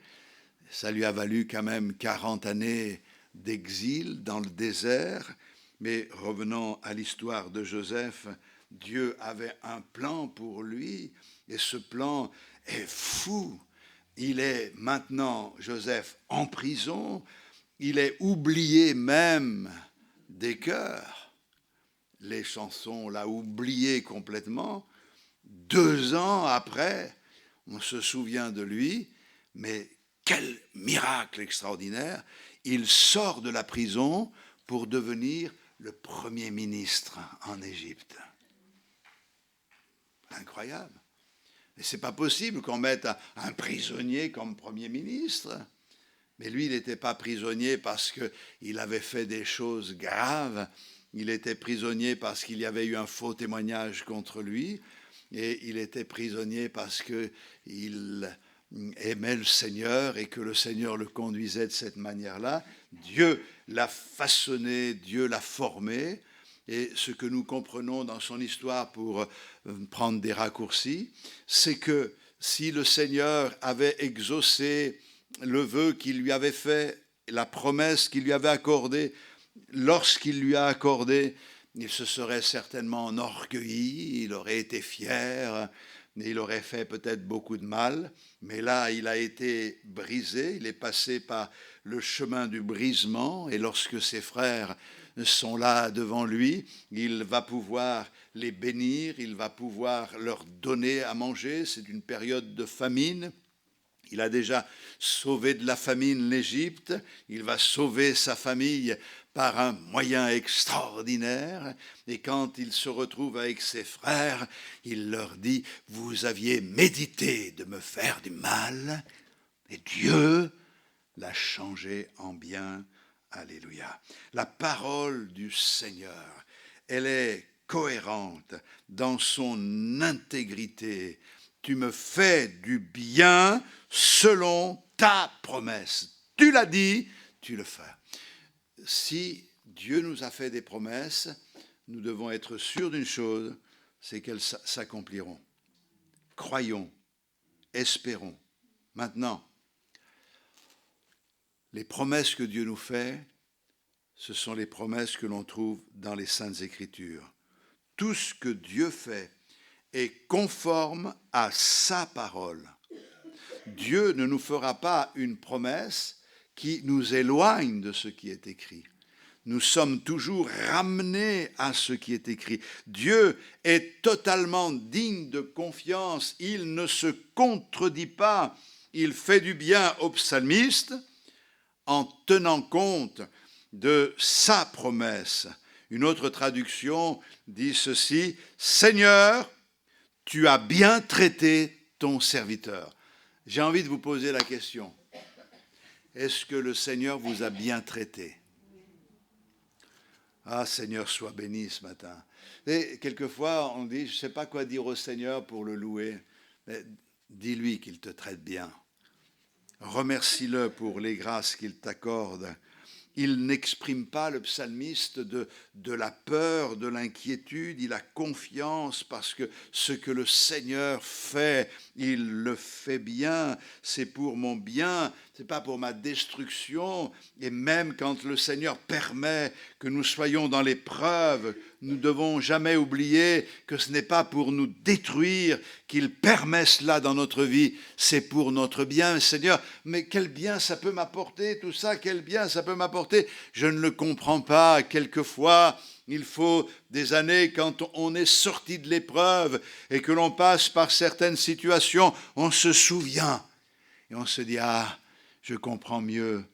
Ça lui a valu quand même 40 années d'exil dans le désert. Mais revenons à l'histoire de Joseph, Dieu avait un plan pour lui, et ce plan est fou. Il est maintenant, Joseph, en prison, il est oublié même des cœurs. Les chansons l'ont oublié complètement. 2 ans après, on se souvient de lui, mais quel miracle extraordinaire! Il sort de la prison pour devenir le premier ministre en Égypte. Incroyable. Et c'est pas possible qu'on mette un prisonnier comme premier ministre. Mais lui, il n'était pas prisonnier parce qu'il avait fait des choses graves. Il était prisonnier parce qu'il y avait eu un faux témoignage contre lui. Et il était prisonnier parce qu'il aimait le Seigneur et que le Seigneur le conduisait de cette manière-là. Dieu l'a façonné, Dieu l'a formé. Et ce que nous comprenons dans son histoire, pour prendre des raccourcis, c'est que si le Seigneur avait exaucé le vœu qu'il lui avait fait, la promesse qu'il lui avait accordée, lorsqu'il lui a accordé, il se serait certainement enorgueilli, il aurait été fier, il aurait fait peut-être beaucoup de mal, mais là, il a été brisé, il est passé par le chemin du brisement, et lorsque ses frères sont là devant lui, il va pouvoir les bénir, il va pouvoir leur donner à manger. C'est une période de famine. Il a déjà sauvé de la famine l'Égypte, il va sauver sa famille par un moyen extraordinaire. Et quand il se retrouve avec ses frères, il leur dit, « Vous aviez médité de me faire du mal, et Dieu l'a changé en bien. » Alléluia. La parole du Seigneur, elle est cohérente dans son intégrité. Tu me fais du bien selon ta promesse. Tu l'as dit, tu le fais. Si Dieu nous a fait des promesses, nous devons être sûrs d'une chose, c'est qu'elles s'accompliront. Croyons, espérons. Maintenant, les promesses que Dieu nous fait, ce sont les promesses que l'on trouve dans les Saintes Écritures. Tout ce que Dieu fait est conforme à sa parole. Dieu ne nous fera pas une promesse qui nous éloigne de ce qui est écrit. Nous sommes toujours ramenés à ce qui est écrit. Dieu est totalement digne de confiance. Il ne se contredit pas. Il fait du bien au psalmiste en tenant compte de sa promesse. Une autre traduction dit ceci, « Seigneur, tu as bien traité ton serviteur. » J'ai envie de vous poser la question. Est-ce que le Seigneur vous a bien traité? Ah, Seigneur, sois béni ce matin. Et quelquefois, on dit, je ne sais pas quoi dire au Seigneur pour le louer. Mais dis-lui qu'il te traite bien. Remercie-le pour les grâces qu'il t'accorde. Il n'exprime pas, le psalmiste, de la peur, de l'inquiétude. Il a confiance parce que ce que le Seigneur fait, il le fait bien. C'est pour mon bien, ce n'est pas pour ma destruction. Et même quand le Seigneur permet que nous soyons dans l'épreuve, nous ne devons jamais oublier que ce n'est pas pour nous détruire qu'il permet cela dans notre vie, c'est pour notre bien. Seigneur, mais quel bien ça peut m'apporter, tout ça, quel bien ça peut m'apporter? Je ne le comprends pas. Quelquefois, il faut des années quand on est sorti de l'épreuve et que l'on passe par certaines situations, on se souvient et on se dit, ah, je comprends mieux.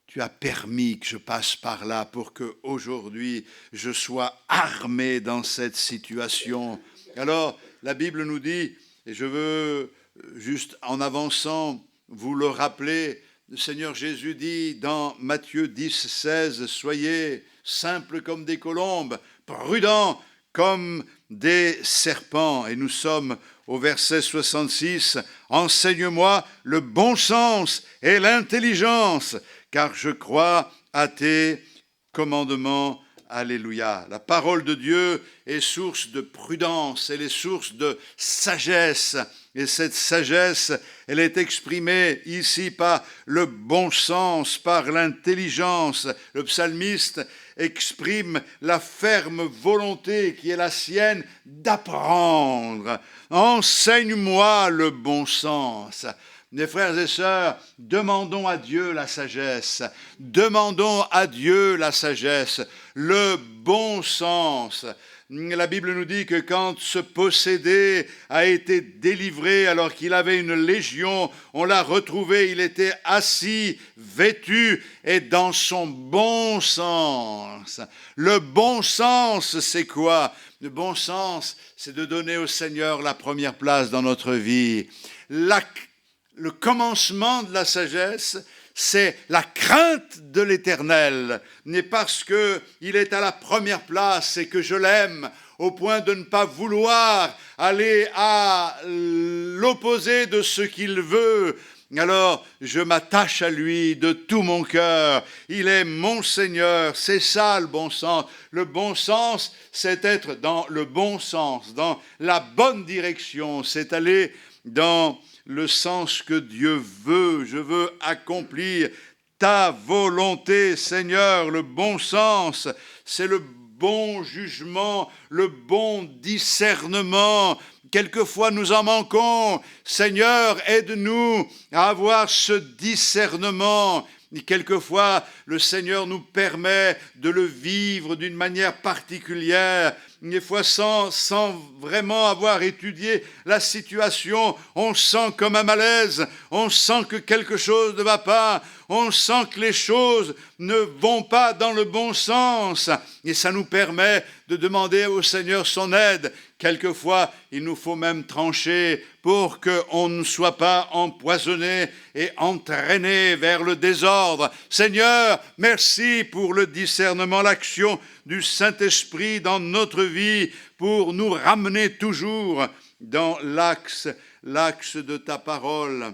Tu as permis que je passe par là pour qu'aujourd'hui je sois armé dans cette situation. Alors, la Bible nous dit, et je veux juste en avançant vous le rappeler, le Seigneur Jésus dit dans Matthieu 10, 16, « Soyez simples comme des colombes, prudents comme des serpents. » Et nous sommes au verset 66, « Enseigne-moi le bon sens et l'intelligence, car je crois à tes commandements. » Alléluia. La parole de Dieu est source de prudence, elle est source de sagesse. Et cette sagesse, elle est exprimée ici par le bon sens, par l'intelligence. Le psalmiste exprime la ferme volonté qui est la sienne d'apprendre. Enseigne-moi le bon sens. Mes frères et sœurs, demandons à Dieu la sagesse. Demandons à Dieu la sagesse, le bon sens. La Bible nous dit que quand ce possédé a été délivré alors qu'il avait une légion, on l'a retrouvé, il était assis, vêtu et dans son bon sens. Le bon sens, c'est quoi? Le bon sens, c'est de donner au Seigneur la première place dans notre vie. Le commencement de la sagesse, c'est la crainte de l'Éternel. Mais parce qu'il est à la première place et que je l'aime, au point de ne pas vouloir aller à l'opposé de ce qu'il veut, alors je m'attache à lui de tout mon cœur. Il est mon Seigneur, c'est ça le bon sens. Le bon sens, c'est être dans le bon sens, dans la bonne direction, c'est aller dans le sens que Dieu veut. Je veux accomplir ta volonté, Seigneur. Le bon sens, c'est le bon jugement, le bon discernement. Quelquefois, nous en manquons. Seigneur, aide-nous à avoir ce discernement. Quelquefois, le Seigneur nous permet de le vivre d'une manière particulière. Des fois, sans vraiment avoir étudié la situation, on sent comme un malaise, on sent que quelque chose ne va pas, on sent que les choses ne vont pas dans le bon sens. Et ça nous permet de demander au Seigneur son aide. Quelquefois, il nous faut même trancher pour qu'on ne soit pas empoisonné et entraîné vers le désordre. Seigneur, merci pour le discernement, l'action du Saint-Esprit dans notre vie pour nous ramener toujours dans l'axe de ta parole.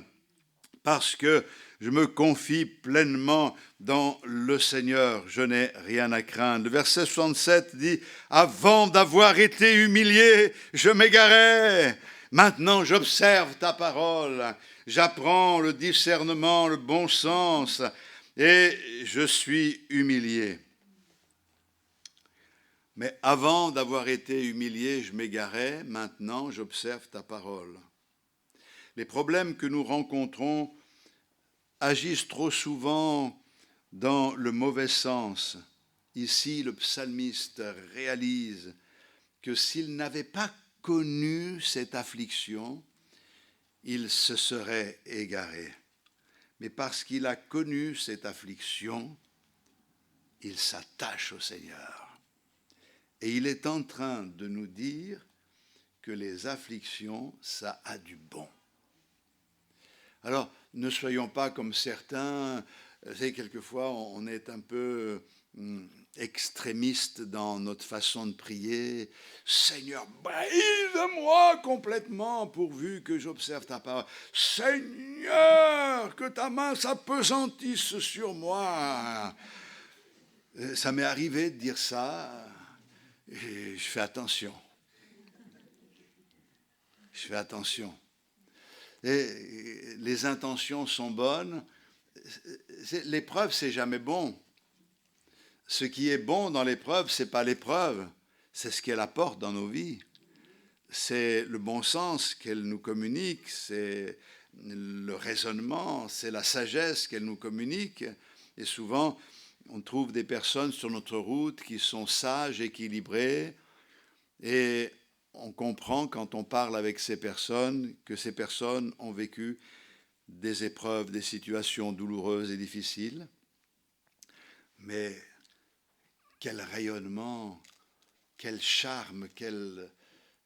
Parce que je me confie pleinement dans le Seigneur, je n'ai rien à craindre. Le verset 67 dit « Avant d'avoir été humilié, je m'égarais. Maintenant, j'observe ta parole. J'apprends le discernement, le bon sens, et je suis humilié. » Mais avant d'avoir été humilié, je m'égarais. Maintenant, j'observe ta parole. Les problèmes que nous rencontrons agissent trop souvent dans le mauvais sens. Ici, le psalmiste réalise que s'il n'avait pas connu cette affliction, il se serait égaré. Mais parce qu'il a connu cette affliction, il s'attache au Seigneur. Et il est en train de nous dire que les afflictions, ça a du bon. Alors, ne soyons pas comme certains. Vous savez, quelquefois, on est un peu extrémiste dans notre façon de prier. Seigneur, brise-moi complètement pourvu que j'observe ta parole. Seigneur, que ta main s'appesantisse sur moi. Ça m'est arrivé de dire ça et je fais attention. Je fais attention. Et les intentions sont bonnes. L'épreuve, c'est jamais bon. Ce qui est bon dans l'épreuve, c'est pas l'épreuve, c'est ce qu'elle apporte dans nos vies. C'est le bon sens qu'elle nous communique, c'est le raisonnement, c'est la sagesse qu'elle nous communique. Et souvent, on trouve des personnes sur notre route qui sont sages, équilibrées, et on comprend quand on parle avec ces personnes que ces personnes ont vécu des épreuves, des situations douloureuses et difficiles. Mais quel rayonnement, quel charme, quelle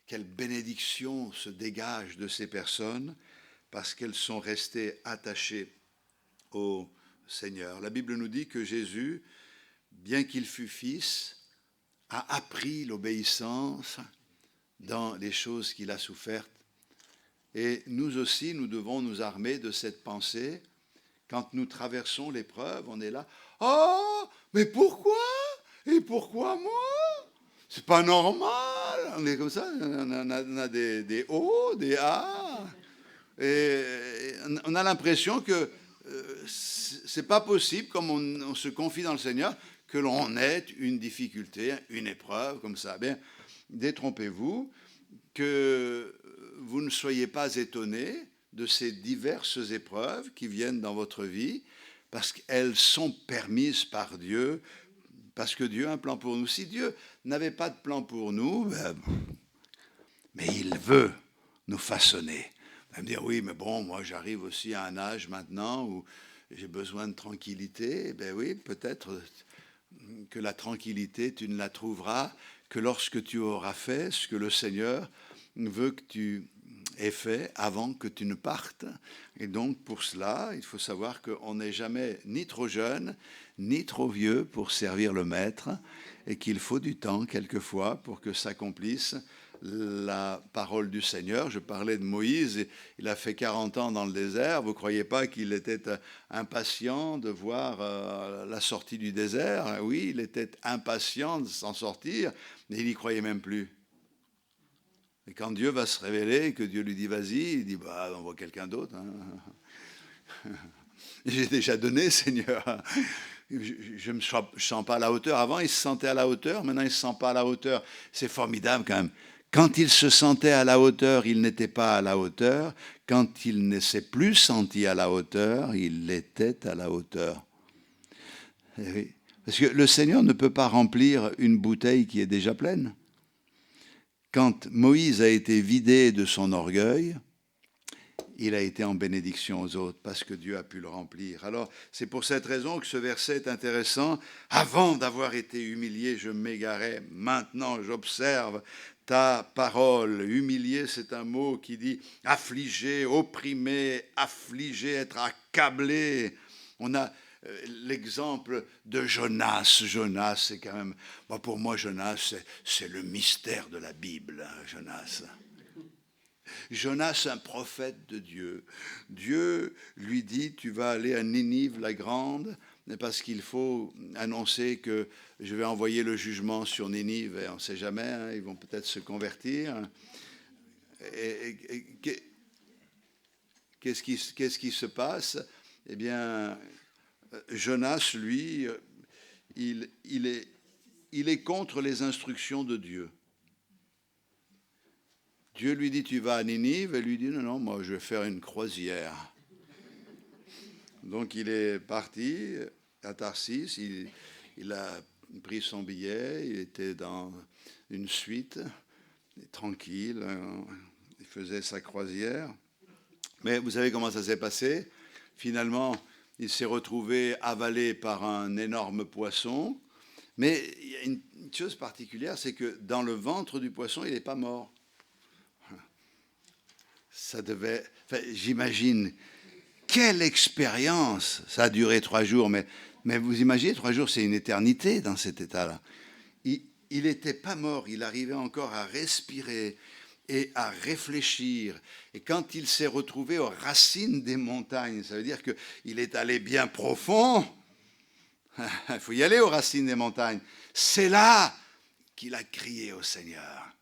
bénédiction se dégage de ces personnes parce qu'elles sont restées attachées au Seigneur. La Bible nous dit que Jésus, bien qu'il fût fils, a appris l'obéissance dans les choses qu'il a souffertes. Et nous aussi, nous devons nous armer de cette pensée. Quand nous traversons l'épreuve, on est là. « Oh, mais pourquoi? Et pourquoi moi? C'est pas normal. » On est comme ça, on a des hauts, des A. Et on a l'impression que c'est pas possible, comme on se confie dans le Seigneur, que l'on ait une difficulté, une épreuve comme ça. Bien, détrompez-vous, que vous ne soyez pas étonnés de ces diverses épreuves qui viennent dans votre vie, parce qu'elles sont permises par Dieu, parce que Dieu a un plan pour nous. Si Dieu n'avait pas de plan pour nous, mais il veut nous façonner. Vous allez me dire, oui, mais bon, moi j'arrive aussi à un âge maintenant où j'ai besoin de tranquillité. Ben oui, peut-être que la tranquillité, tu ne la trouveras que lorsque tu auras fait ce que le Seigneur veut que tu aies fait avant que tu ne partes. Et donc, pour cela, il faut savoir qu'on n'est jamais ni trop jeune, ni trop vieux pour servir le Maître, et qu'il faut du temps, quelquefois, pour que s'accomplisse la parole du Seigneur. Je parlais de Moïse, il a fait 40 ans dans le désert. Vous ne croyez pas qu'il était impatient de voir la sortie du désert? Oui, il était impatient de s'en sortir, mais il n'y croyait même plus. Et quand Dieu va se révéler, que Dieu lui dit vas-y, il dit bah on voit quelqu'un d'autre. Hein. J'ai déjà donné, Seigneur. Je ne me sens pas à la hauteur. Avant, il se sentait à la hauteur, maintenant il ne se sent pas à la hauteur. C'est formidable quand même. Quand il se sentait à la hauteur, il n'était pas à la hauteur. Quand il ne s'est plus senti à la hauteur, il était à la hauteur. Eh oui. Parce que le Seigneur ne peut pas remplir une bouteille qui est déjà pleine. Quand Moïse a été vidé de son orgueil, il a été en bénédiction aux autres parce que Dieu a pu le remplir. Alors, c'est pour cette raison que ce verset est intéressant. Avant d'avoir été humilié, je m'égarais. Maintenant, j'observe ta parole. Humilié, c'est un mot qui dit affligé, opprimé, affligé, être accablé. On a l'exemple de Jonas. Jonas, c'est quand même... Bon, pour moi, Jonas, c'est le mystère de la Bible, hein, Jonas. Jonas, un prophète de Dieu. Dieu lui dit, tu vas aller à Ninive la grande, parce qu'il faut annoncer que je vais envoyer le jugement sur Ninive, et on ne sait jamais, hein, ils vont peut-être se convertir. Qu'est-ce qui se passe? Eh bien, Jonas, lui, il est contre les instructions de Dieu. Dieu lui dit, tu vas à Ninive, et lui dit, non, non, moi je vais faire une croisière. Donc il est parti à Tarsis, il a pris son billet, il était dans une suite, tranquille, il faisait sa croisière. Mais vous savez comment ça s'est passé? Finalement, il s'est retrouvé avalé par un énorme poisson. Mais il y a une chose particulière, c'est que dans le ventre du poisson, il n'est pas mort. Ça devait... Enfin, j'imagine, quelle expérience! Ça a duré 3 jours, mais vous imaginez, 3 jours, c'est une éternité dans cet état-là. Il n'était pas mort, il arrivait encore à respirer et à réfléchir. Et quand il s'est retrouvé aux racines des montagnes, ça veut dire qu'il est allé bien profond. Il faut y aller aux racines des montagnes. C'est là qu'il a crié au Seigneur.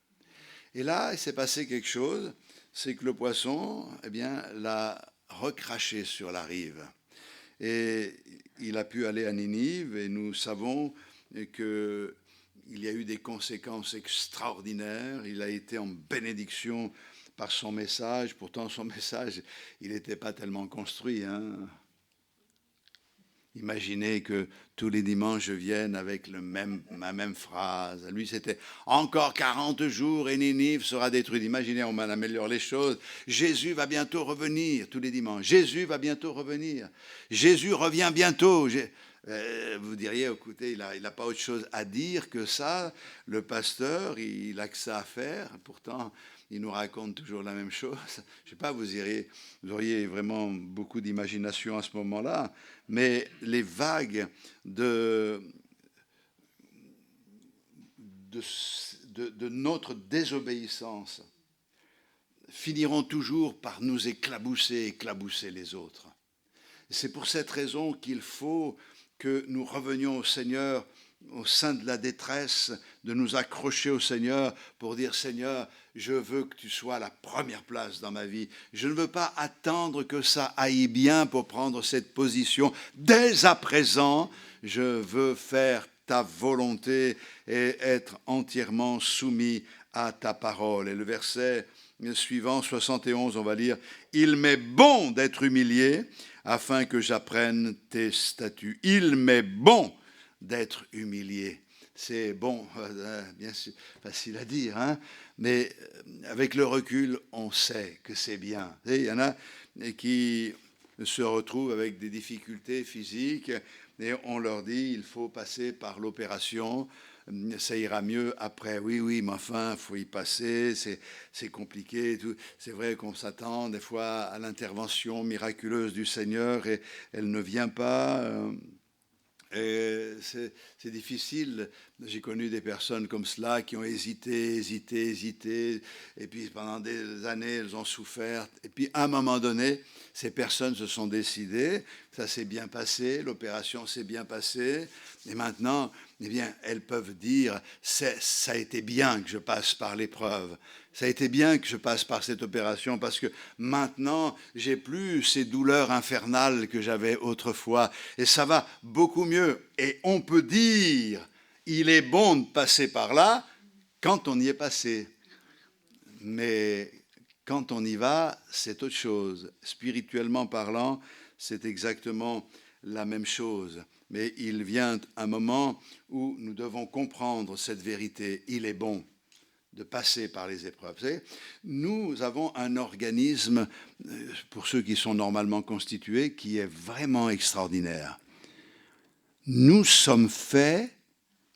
Et là, il s'est passé quelque chose, c'est que le poisson, eh bien, l'a recraché sur la rive. Et il a pu aller à Ninive, et nous savons qu'il y a eu des conséquences extraordinaires. Il a été en bénédiction par son message. Pourtant, son message, il n'était pas tellement construit, hein. Imaginez que tous les dimanches, je vienne avec ma même phrase. Lui, c'était « Encore 40 jours et Ninive sera détruite ». Imaginez, on améliore les choses. Jésus va bientôt revenir tous les dimanches. Jésus va bientôt revenir. Jésus revient bientôt. Vous diriez, écoutez, il n'a pas autre chose à dire que ça. Le pasteur, il a que ça à faire. Pourtant, il nous raconte toujours la même chose. Je ne sais pas, vous auriez vraiment beaucoup d'imagination à ce moment-là. Mais les vagues de notre désobéissance finiront toujours par nous éclabousser les autres. C'est pour cette raison qu'il faut que nous revenions au Seigneur au sein de la détresse, de nous accrocher au Seigneur pour dire « Seigneur, je veux que tu sois à la première place dans ma vie. Je ne veux pas attendre que ça aille bien pour prendre cette position. Dès à présent, je veux faire ta volonté et être entièrement soumis à ta parole. » Et le verset suivant, 71, on va lire « Il m'est bon d'être humilié afin que j'apprenne tes statuts. » Il m'est bon d'être humilié. C'est bon, bien sûr, facile à dire, hein, mais avec le recul, on sait que c'est bien. Il y en a qui se retrouvent avec des difficultés physiques et on leur dit il faut passer par l'opération, ça ira mieux après. Oui, mais enfin, il faut y passer, c'est compliqué. C'est vrai qu'on s'attend des fois à l'intervention miraculeuse du Seigneur et elle ne vient pas. Et c'est difficile. J'ai connu des personnes comme cela qui ont hésité, et puis pendant des années, elles ont souffert. Et puis à un moment donné, ces personnes se sont décidées, ça s'est bien passé, l'opération s'est bien passée, et maintenant, eh bien, elles peuvent dire, ça a été bien que je passe par l'épreuve. Ça a été bien que je passe par cette opération parce que maintenant, j'ai plus ces douleurs infernales que j'avais autrefois. Et ça va beaucoup mieux. Et on peut dire, il est bon de passer par là quand on y est passé. Mais quand on y va, c'est autre chose. Spirituellement parlant, c'est exactement la même chose. mais il vient un moment où nous devons comprendre cette vérité. Il est bon de passer par les épreuves. Vous savez, nous avons un organisme, pour ceux qui sont normalement constitués, qui est vraiment extraordinaire. Nous sommes faits,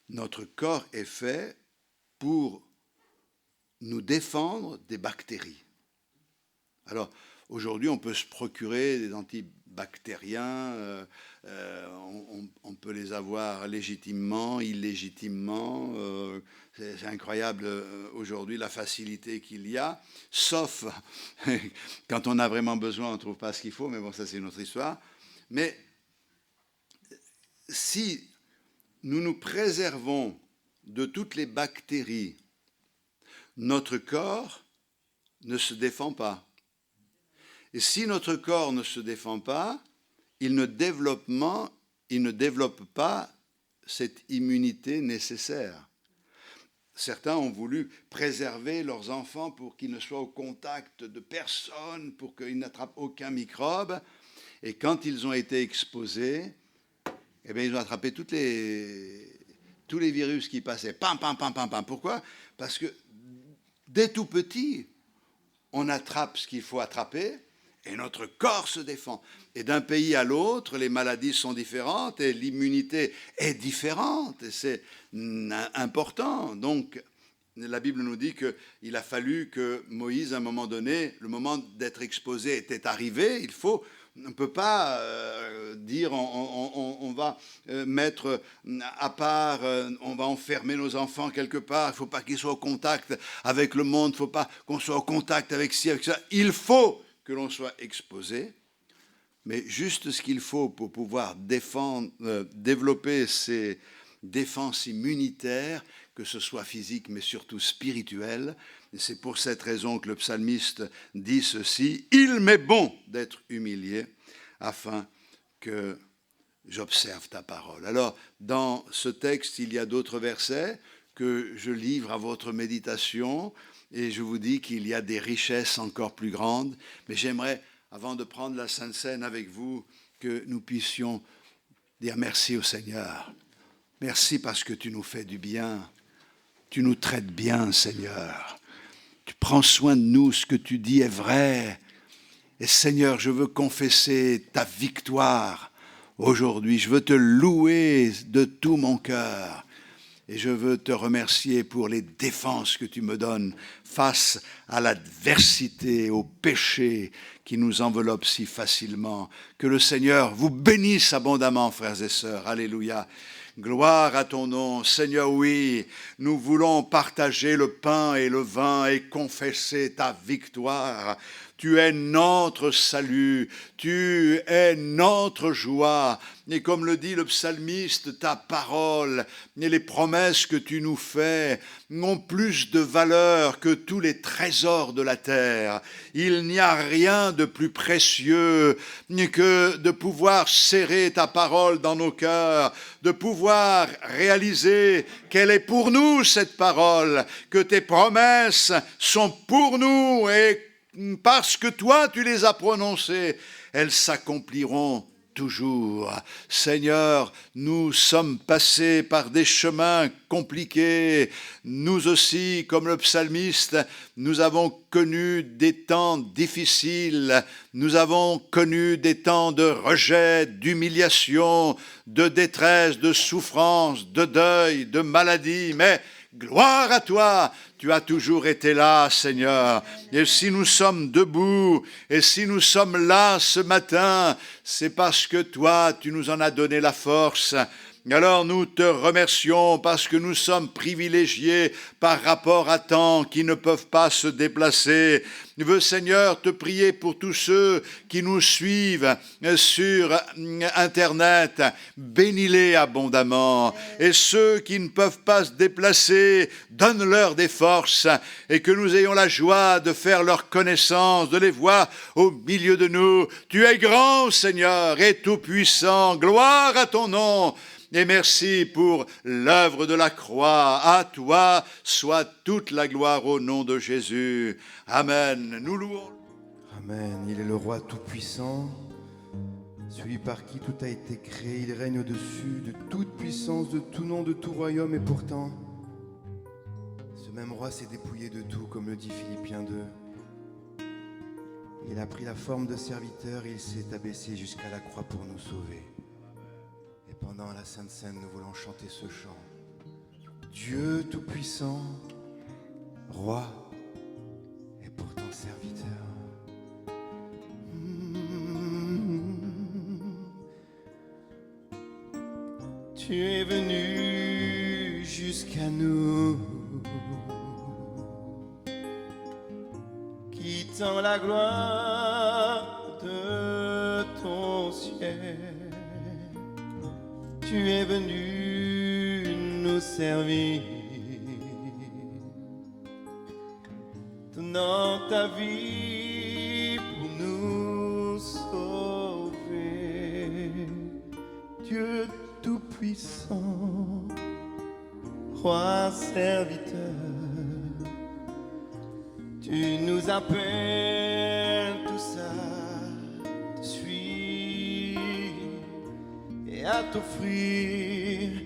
notre corps est fait pour nous défendre des bactéries. Alors, aujourd'hui, on peut se procurer des antibactériens, on peut les avoir légitimement, illégitimement. C'est incroyable aujourd'hui la facilité qu'il y a, sauf quand on a vraiment besoin, on ne trouve pas ce qu'il faut, mais bon, ça c'est une autre histoire. Mais si nous nous préservons de toutes les bactéries, notre corps ne se défend pas. Et si notre corps ne se défend pas, il ne développe pas cette immunité nécessaire. Certains ont voulu préserver leurs enfants pour qu'ils ne soient au contact de personne, pour qu'ils n'attrapent aucun microbe. Et quand ils ont été exposés, eh bien, ils ont attrapé tous les virus qui passaient. Pam, pam, pam, pam, pam. Pourquoi ? Parce que dès tout petit, on attrape ce qu'il faut attraper et notre corps se défend. Et d'un pays à l'autre, les maladies sont différentes et l'immunité est différente. Et c'est important. Donc, la Bible nous dit qu'il a fallu que Moïse, à un moment donné, le moment d'être exposé était arrivé. On ne peut pas dire on va mettre à part, on va enfermer nos enfants quelque part, il ne faut pas qu'ils soient au contact avec le monde, il ne faut pas qu'on soit au contact avec ci, avec ça. Il faut que l'on soit exposé, mais juste ce qu'il faut pour pouvoir développer ces défenses immunitaires, que ce soit physique mais surtout spirituelle. Et c'est pour cette raison que le psalmiste dit ceci: « Il m'est bon d'être humilié afin que j'observe ta parole. » Alors, dans ce texte, il y a d'autres versets que je livre à votre méditation et je vous dis qu'il y a des richesses encore plus grandes. Mais j'aimerais, avant de prendre la Sainte Seine avec vous, que nous puissions dire merci au Seigneur. Merci parce que tu nous fais du bien. Tu nous traites bien, Seigneur. Tu prends soin de nous, ce que tu dis est vrai. Et Seigneur, je veux confesser ta victoire aujourd'hui. Je veux te louer de tout mon cœur. Et je veux te remercier pour les défenses que tu me donnes face à l'adversité, au péché qui nous enveloppe si facilement. Que le Seigneur vous bénisse abondamment, frères et sœurs. Alléluia. Gloire à ton nom. Seigneur, oui, nous voulons partager le pain et le vin et confesser ta victoire. Tu es notre salut, tu es notre joie. Et comme le dit le psalmiste, ta parole et les promesses que tu nous fais ont plus de valeur que tous les trésors de la terre. Il n'y a rien de plus précieux que de pouvoir serrer ta parole dans nos cœurs, de pouvoir réaliser qu'elle est pour nous, cette parole, que tes promesses sont pour nous et parce que toi, tu les as prononcées, elles s'accompliront toujours. Seigneur, nous sommes passés par des chemins compliqués. Nous aussi, comme le psalmiste, nous avons connu des temps difficiles. Nous avons connu des temps de rejet, d'humiliation, de détresse, de souffrance, de deuil, de maladie. Mais gloire à toi, tu as toujours été là, Seigneur. Et si nous sommes debout, et si nous sommes là ce matin, c'est parce que toi, tu nous en as donné la force. Alors nous te remercions parce que nous sommes privilégiés par rapport à tant qui ne peuvent pas se déplacer. Je veux, Seigneur, te prier pour tous ceux qui nous suivent sur Internet. Bénis-les abondamment. Et ceux qui ne peuvent pas se déplacer, donne-leur des forces et que nous ayons la joie de faire leur connaissance, de les voir au milieu de nous. Tu es grand, Seigneur, et tout-puissant. Gloire à ton nom. Et merci pour l'œuvre de la croix. À toi soit toute la gloire au nom de Jésus. Amen. Nous louons. Amen. Il est le roi tout-puissant. celui par qui tout a été créé, il règne au-dessus de toute puissance, de tout nom, de tout royaume, et pourtant, ce même roi s'est dépouillé de tout, comme le dit Philippiens 2. Il a pris la forme de serviteur et il s'est abaissé jusqu'à la croix pour nous sauver. Et pendant la Sainte Seine, nous voulons chanter ce chant. Dieu Tout-Puissant, Roi et pourtant serviteur. Tu es venu jusqu'à nous, quittant la gloire de ton ciel. Tu es venu nous servir, donnant ta vie pour nous sauver. Dieu Tout-Puissant, Roi serviteur, tu nous appelles tous à te suivre et à t'offrir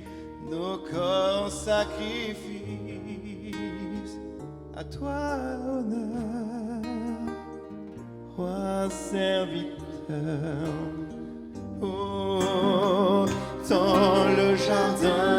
nos corps sacrifices. À toi l'honneur, Roi serviteur. Oh, dans le jardin